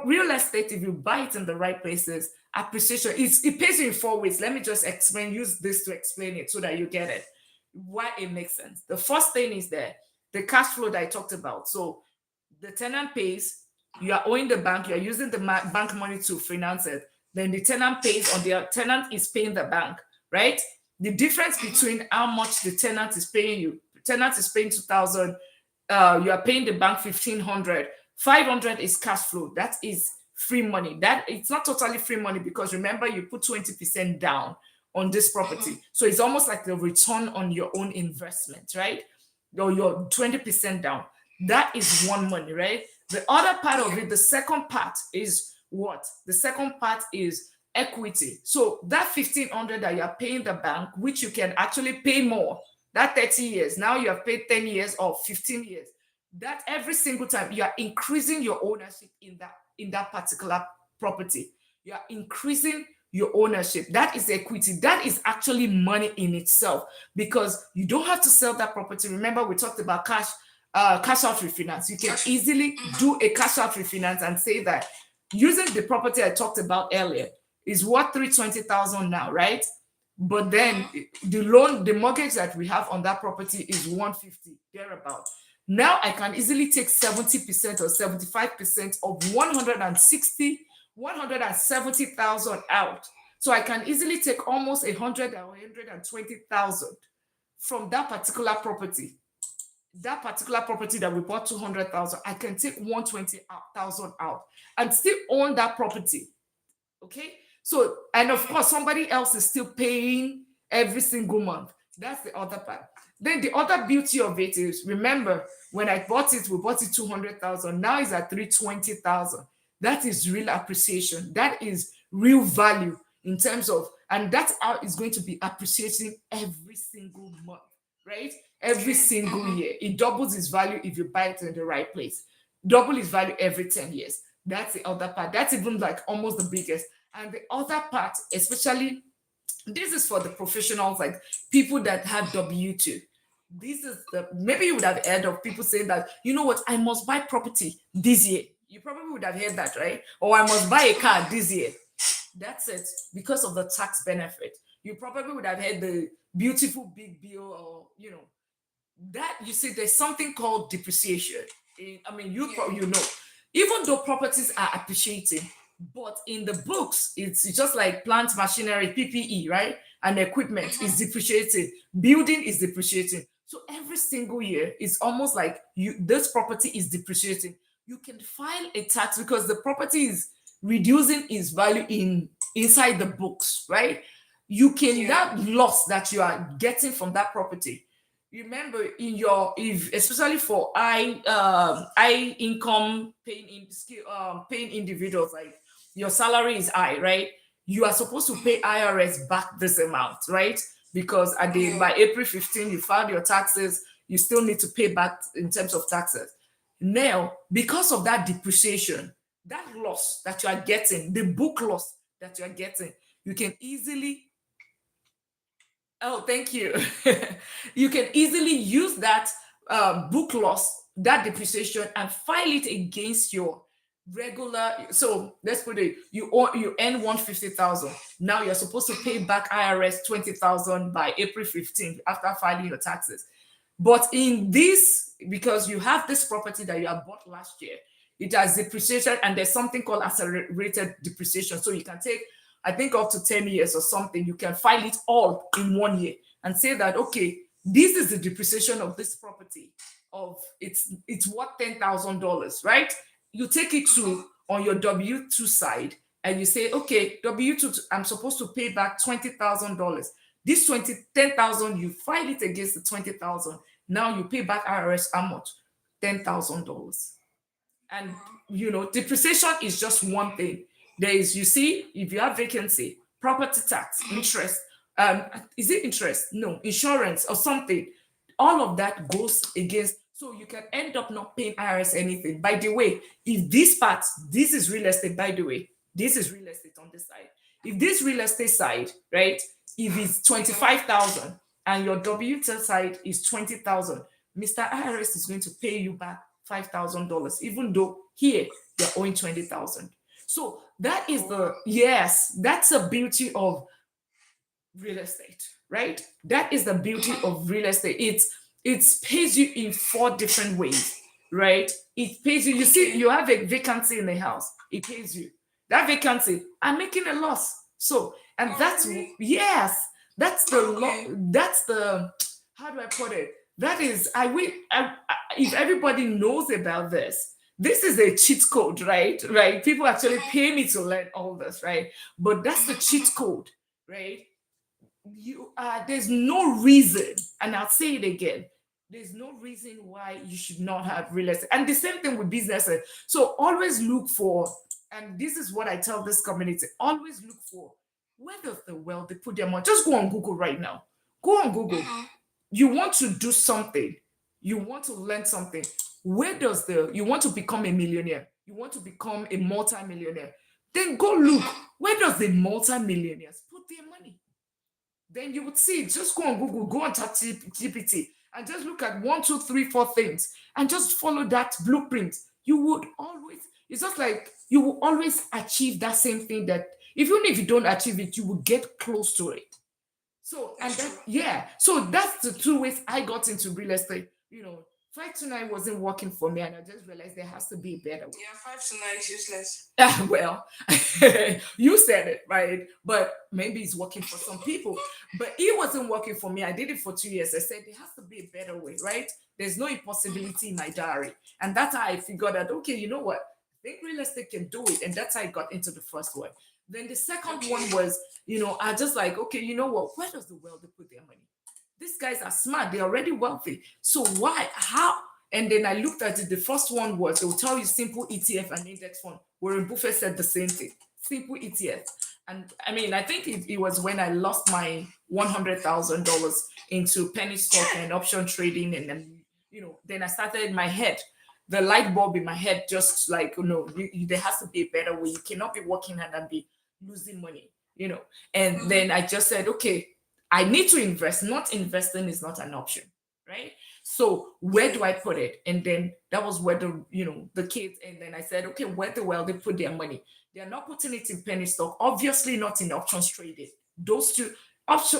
Real estate, if you buy it in the right places, appreciation, it pays you in 4 ways. Let me just use this to explain it so that you get it. Why it makes sense. The first thing is that the cash flow that I talked about. So the tenant pays, you are owing the bank, you are using the bank money to finance it. Then the tenant pays, or the tenant is paying the bank, right? The difference between how much the tenant is paying you, tenant is paying 2,000, you are paying the bank 1,500, 500 is cash flow. That is free money. That it's not totally free money because remember you put 20% down on this property. So it's almost like the return on your own investment, right? Or your 20% down. That is one money, right? The other part of Yeah. it, the second part is what? The second part is equity. So that 1,500 that you are paying the bank, which you can actually pay more, that 30 years, now you have paid 10 years or 15 years. That every single time you are increasing your ownership in that particular property. You are increasing your ownership. That is equity. That is actually money in itself, because you don't have to sell that property. Remember, we talked about cash out refinance. You can Cash. easily do a cash out refinance and say that using the property I talked about earlier is worth 320,000 now, right? But then the loan, the mortgage that we have on that property is 150 thereabout. Now I can easily take 70% or 75% of 170,000 out. So I can easily take almost 100 or 120,000 from that particular property. That particular property that we bought 200,000, I can take 120,000 out and still own that property. Okay. So, and of course, somebody else is still paying every single month. That's the other part. Then the other beauty of it is, remember, when I bought it, we bought it 200,000. Now it's at 320,000. That is real appreciation. That is real value in terms of, and that's how it's going to be appreciating every single month, right? Every single year. It doubles its value if you buy it in the right place. Double its value every 10 years. That's the other part. That's even like almost the biggest. And the other part, especially, this is for the professionals, like people that have W-2. This is the, maybe you would have heard of people saying that, you know what, I must buy property this year. You probably would have heard that, right? Or I must buy a car this year. That's it, because of the tax benefit. You probably would have heard the beautiful big bill, or, you know, that you see, there's something called depreciation. I mean, you know, even though properties are appreciating, but in the books, it's just like plant machinery, PPE, right? And equipment is depreciating, building is depreciating. So every single year, it's almost like you, this property is depreciating. You can file a tax because the property is reducing its value in inside the books, right? You can, that loss that you are getting from that property, remember, in your, if especially for high income paying in skill paying individuals, like your salary is high, right? You are supposed to pay IRS back this amount, right? Because at the by April 15 you filed your taxes, you still need to pay back in terms of taxes. Now, because of that depreciation, that loss that you are getting, the book loss that you are getting, you can easily, oh, thank you. You can easily use that book loss, that depreciation, and file it against your regular. So let's put it, you earn 150,000. Now you're supposed to pay back IRS 20,000 by April 15th after filing your taxes. But in this, because you have this property that you have bought last year, it has depreciated, and there's something called accelerated depreciation. So you can take, I think, up to 10 years or something. You can file it all in 1 year and say that, okay, this is the depreciation of this property. Of it's worth $10,000, right? You take it to on your W-2 side and you say, okay, W-2, I'm supposed to pay back $20,000. This 10,000, you file it against the 20,000. Now you pay back IRS how much? $10,000. And you know, depreciation is just one thing. There is, you see, if you have vacancy, property tax, interest, is it interest? No, insurance or something. All of that goes against, so you can end up not paying IRS anything. By the way, if this part, this is real estate, by the way, this is real estate on this side. If this real estate side, right, if it's 25,000 and your W-2 side is 20,000, Mr. IRS is going to pay you back $5,000, even though here you're owing 20,000. So that is the, yes, that's the beauty of real estate, right? That is the beauty of real estate. It pays you in four different ways, right? It pays you. You see, you have a vacancy in the house, it pays you. That vacancy, I'm making a loss. So, and that's, yes, that's the that's the, how do I put it? That is, if everybody knows about this, this is a cheat code, right? Right? People actually pay me to learn all this, right? But that's the cheat code, right? There's no reason, and I'll say it again, there's no reason why you should not have real estate. And the same thing with businesses. So always look for, and this is what I tell this community, always look for, where does the wealth they put their money? Just go on Google right now. Go on Google. You want to do something, you want to learn something. Where does the, you want to become a millionaire, you want to become a multi-millionaire, Then go look, where does the multimillionaires put their money? Then you would see, just go on Google, go on ChatGPT, and just look at one, two, three, four things, and just follow that blueprint. You would always, it's just like you will always achieve that same thing, that even if you don't achieve it, you will get close to it. So, and That's that, true. yeah, so that's the two ways I got into real estate. 529 wasn't working for me, and I just realized there has to be a better way. Yeah, 5 to 9 is useless. Well, you said it, right? But maybe it's working for some people. But it wasn't working for me. I did it for 2 years. I said there has to be a better way, right? There's no impossibility in my diary. And that's how I figured out, okay, you know what? I think real estate can do it. And that's how I got into the first one. Then the second one Okay. was, I just like, okay, you know what? Where does the wealthy put their money? These guys are smart. They're already wealthy. So why? How? And then I looked at it. The first one was, they will tell you simple ETF and index fund. Warren Buffett said the same thing. Simple ETF. And I mean, I think it was when I lost my $100,000 into penny stock and option trading. And then, then I started in my head, the light bulb in my head, just like, there has to be a better way. You cannot be working hard and be losing money. And then I just said, okay, I need to invest. Not investing is not an option, right? So where do I put it? And then that was where the kids. And then I said, okay, where the well they put their money? They are not putting it in penny stock. Obviously, not in options trading. Those two option.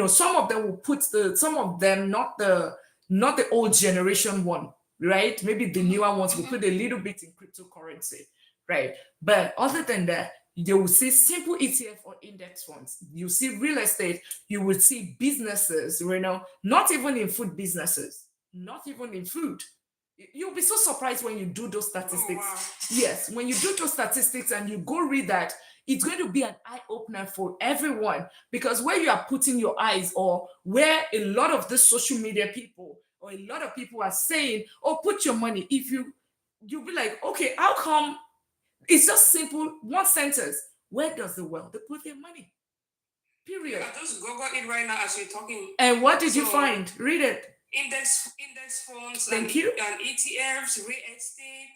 Some of them will put some of them, not the old generation one, right? Maybe the newer ones will put a little bit in cryptocurrency, right? But other than that, you will see simple ETF or index funds. You see real estate. You will see businesses. Not even in food businesses, not even in food. You'll be so surprised when you do those Oh statistics. wow. Yes, when you do those statistics and you go read that, it's going to be an eye opener for everyone, because where you are putting your eyes, or where a lot of the social media people or a lot of people are saying, oh, put your money. If you'll be like, okay, how come? It's just simple, one sentence. Where does the wealthy put their money? Yeah, Period. I just Google it right now as you're talking. And what did you So find? Read it. index funds and Thank you. ETFs, real estate,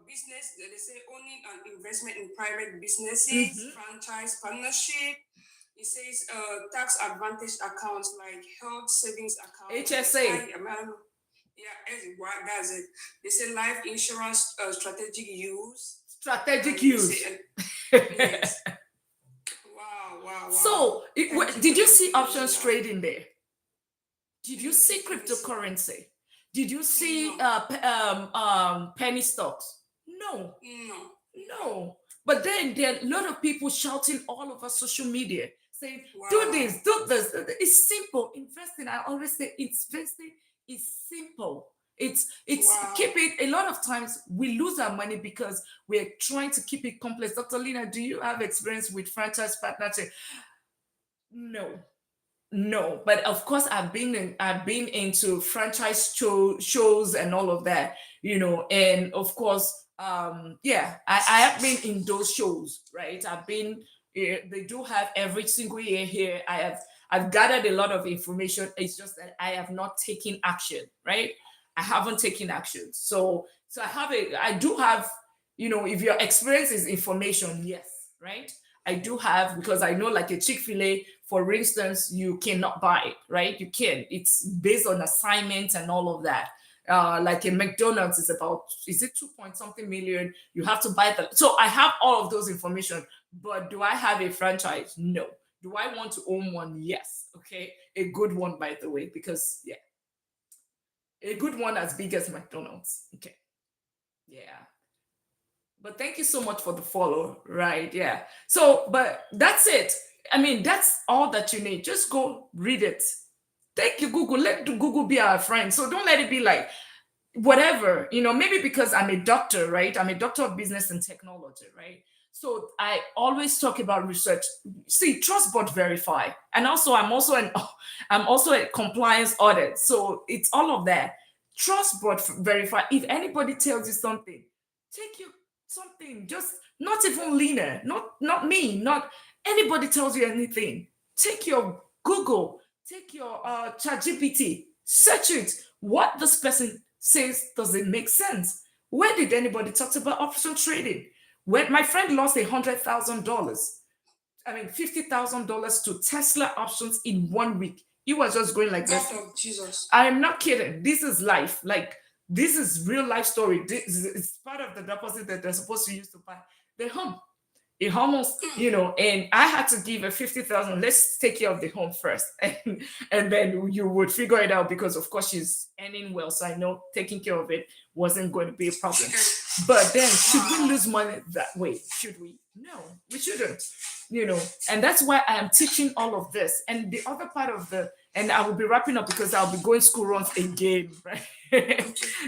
business. They say owning and investment in private businesses, Mhm. franchise partnership. It says tax advantage accounts like health savings accounts. HSA. Yeah, that's it. They say life insurance strategic use. Strategic They use. say, yes. Wow, wow, wow. So, Thank you did for you the see options information. trading there? Did you see Let me see. cryptocurrency? Did you see No, penny stocks? No, no. no. But then there are a lot of people shouting all over social media saying, do Wow. this, do this. It's simple. Investing, I always say, investing is simple. It's Wow. keep it. A lot of times we lose our money because we're trying to keep it complex. Dr. Lina, do you have experience with franchise partnership? No, no, but of course I've been into franchise shows and all of that, and of course, yeah, I have been in those shows, right? They do have every single year here. I've gathered a lot of information. It's just that I have not taken action, right? I haven't taken action. So I do have, if your experience is information, yes, right? I do have, because I know, like a Chick-fil-A, for instance, you cannot buy it, right? You can. It's based on assignments and all of that. Like a McDonald's is it 2 point something million? You have to buy the. So I have all of those information, but do I have a franchise? No. Do I want to own one? Yes. Okay. A good one, by the way, because yeah, a good one as big as McDonald's. Okay. Yeah. But thank you so much for the follow, right? Yeah. So, but that's it. I mean, that's all that you need. Just go read it. Thank you, Google. Let Google be our friend. So don't let it be like whatever, maybe because I'm a doctor, right? I'm a doctor of business and technology, right? So I always talk about research. See, trust but verify. And also I'm also a compliance audit. So it's all of that. Trust but verify. If anybody tells you something, take you something. Just not even Lena, not me, not anybody tells you anything. Take your Google, take your ChatGPT, search it. What this person says, does it make sense? Where did anybody talk about option trading? When my friend lost $100,000, I mean $50,000 to Tesla options in 1 week. He was just going like God this. of Jesus. I am not kidding. This is life. Like, this is real life story. This is part of the deposit that they're supposed to use to buy the home. It almost, and I had to give her 50,000. Let's take care of the home first, and then you would figure it out, because of course she's earning well. So I know taking care of it wasn't going to be a problem. But then, should we lose money that way? Should we? No, we shouldn't. And that's why I am teaching all of this. And the other part of and I will be wrapping up because I'll be going school runs again, right?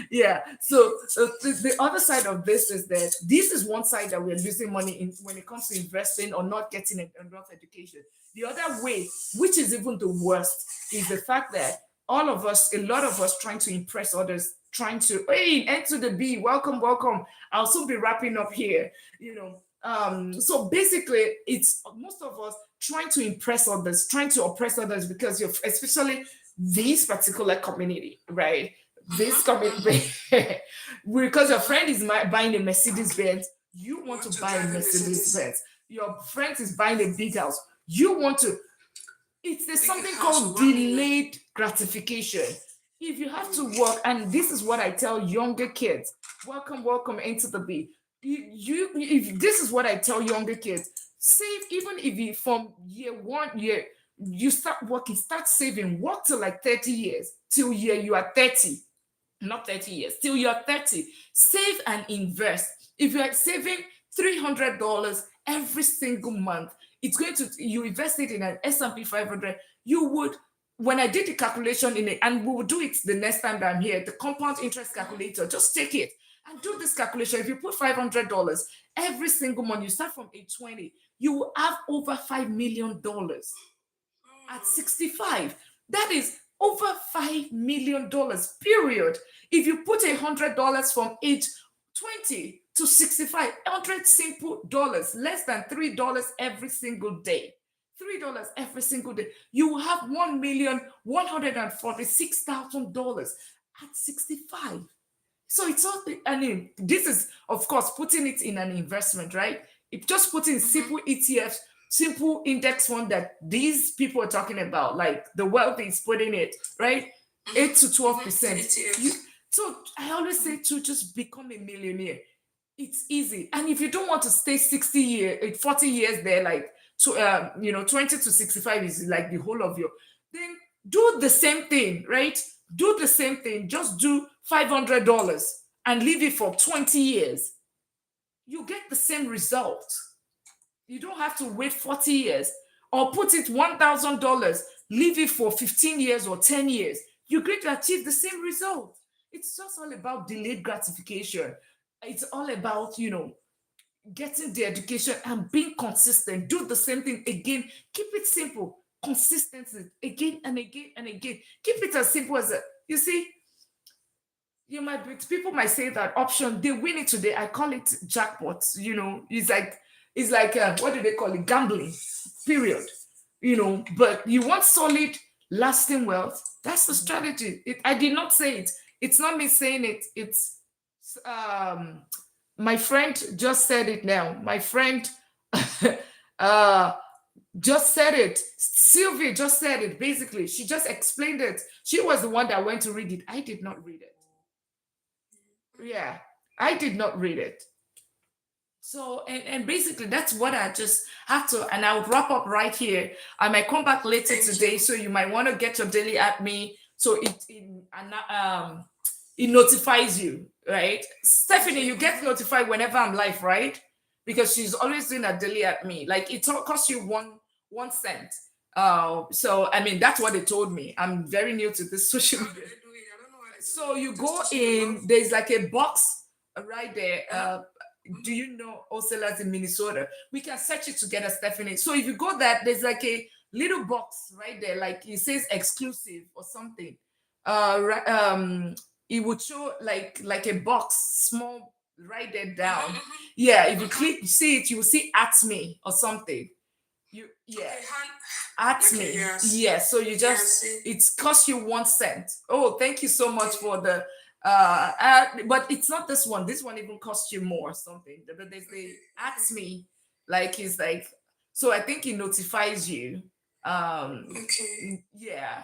Yeah. So the other side of this is that this is one side that we're losing money in when it comes to investing or not getting enough education. The other way, which is even the worst, is the fact that all of us, a lot of us, trying to impress others, trying to, hey, N to the B, welcome, welcome. I'll soon be wrapping up here. So basically, it's most of us trying to impress others, trying to oppress others, because you're, especially this particular community, right? This community, because your friend is buying a Mercedes Benz, you want to buy a Mercedes Benz. Your friend is buying a big house, you want to. There's something called delayed gratification. If you have to work, and this is what I tell younger kids, welcome, welcome into the B. If this is what I tell younger kids, save, even if you from year 1 year you start working, start saving, work till like 30 years, till you are 30, not 30 years, till you're 30. Save and invest. If you're saving $300 every single month, it's going to, you invest it in an S&P 500, you would, when I did the calculation in it, and we will do it the next time that I'm here, the compound interest calculator, just take it and do this calculation. If you put $500 every single month, you start from age 20, you will have over $5 million at 65. That is over $5 million, period. If you put $100 from age 20 to 65, 100 simple dollars, less than $3 every single day. $3 every single day. You will have $1,146,000 at 65. So it's all, I mean, this is, of course, putting it in an investment, right? It just put in simple ETFs, simple index fund that these people are talking about, like the wealth is putting it, right? 8 to 12%. So I always say to just become a millionaire. It's easy. And if you don't want to stay 60 years, 40 years there, like, 20 to 65 is like the whole of your, then do the same thing, right? Do the same thing. Just do $500 and leave it for 20 years. You get the same result. You don't have to wait 40 years, or put it $1,000, leave it for 15 years or 10 years. You're going to achieve the same result. It's just all about delayed gratification. It's all about, getting the education and being consistent. Do the same thing again. Keep it simple. Consistency again and again and again. Keep it as simple as you see. People might say that option, they win it today. I call it jackpot. It's like what do they call it? Gambling. Period. But you want solid, lasting wealth. That's the strategy. I did not say it. It's not me saying it. It's my friend just said it now. My friend just said it. Sylvia just said it. Basically, she just explained it. She was the one that went to read it. I did not read it. Yeah, I did not read it. So, and basically, that's what I just have to, and I'll wrap up right here. I might come back later today, so you might want to get your daily at me, so it notifies you, right? Stephanie, you get notified whenever I'm live, right? Because she's always doing a daily at me. Like, it costs you one cent. So I mean, that's what they told me. I'm very new to this social media. So you go in, there's like a box right there. Do you know wholesalers in Minnesota? We can search it together, Stephanie. So if you go there, there's like a little box right there, like it says exclusive or something. It would show like a box, small, right there down. Yeah, if you click, see it, you will see at me or something. At me. Yes. Yeah, so you just, it's cost you 1 cent. Oh, thank you so much for the But it's not this one. This one even costs you more or something. But they Okay. ask me, like, it's like, so I think it notifies you. Okay. Yeah.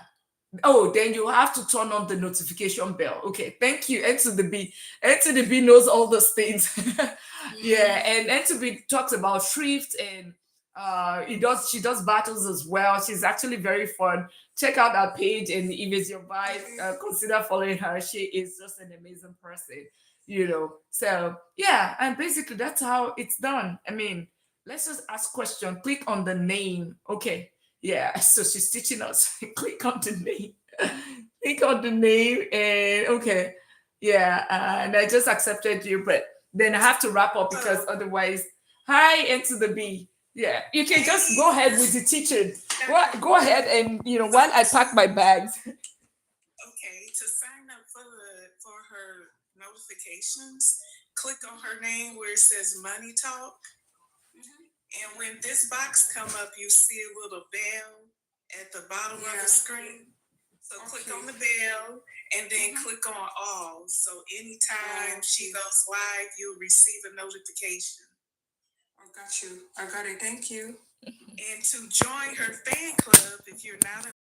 Oh, then you have to turn on the notification bell. Okay, thank you. N to the B. N to the B knows all those things. Yeah, Mm, and N to B talks about thrift and she does battles as well. She's actually very fun. Check out her page, and if it's your vibe, okay. consider following her. She is just an amazing person, you know. So yeah, and basically that's how it's done. I mean, let's just ask question. Click on the name. Okay, yeah, so she's teaching us. Click on the name. Click on the name and okay. Yeah, and I just accepted you, but then I have to wrap up because Oh, otherwise, hi into the B. Yeah, you can just go hey. ahead with the teaching. Okay. Go ahead and So while I pack my bags. okay, to sign up for her notifications, click on her name where it says Money Talk. And when this box come up, you see a little bell at the bottom of Yeah. the screen. So click on the bell and then click on all. So anytime she goes live, you'll receive a notification. I got you. I got it. Thank you. And to join her fan club, if you're not a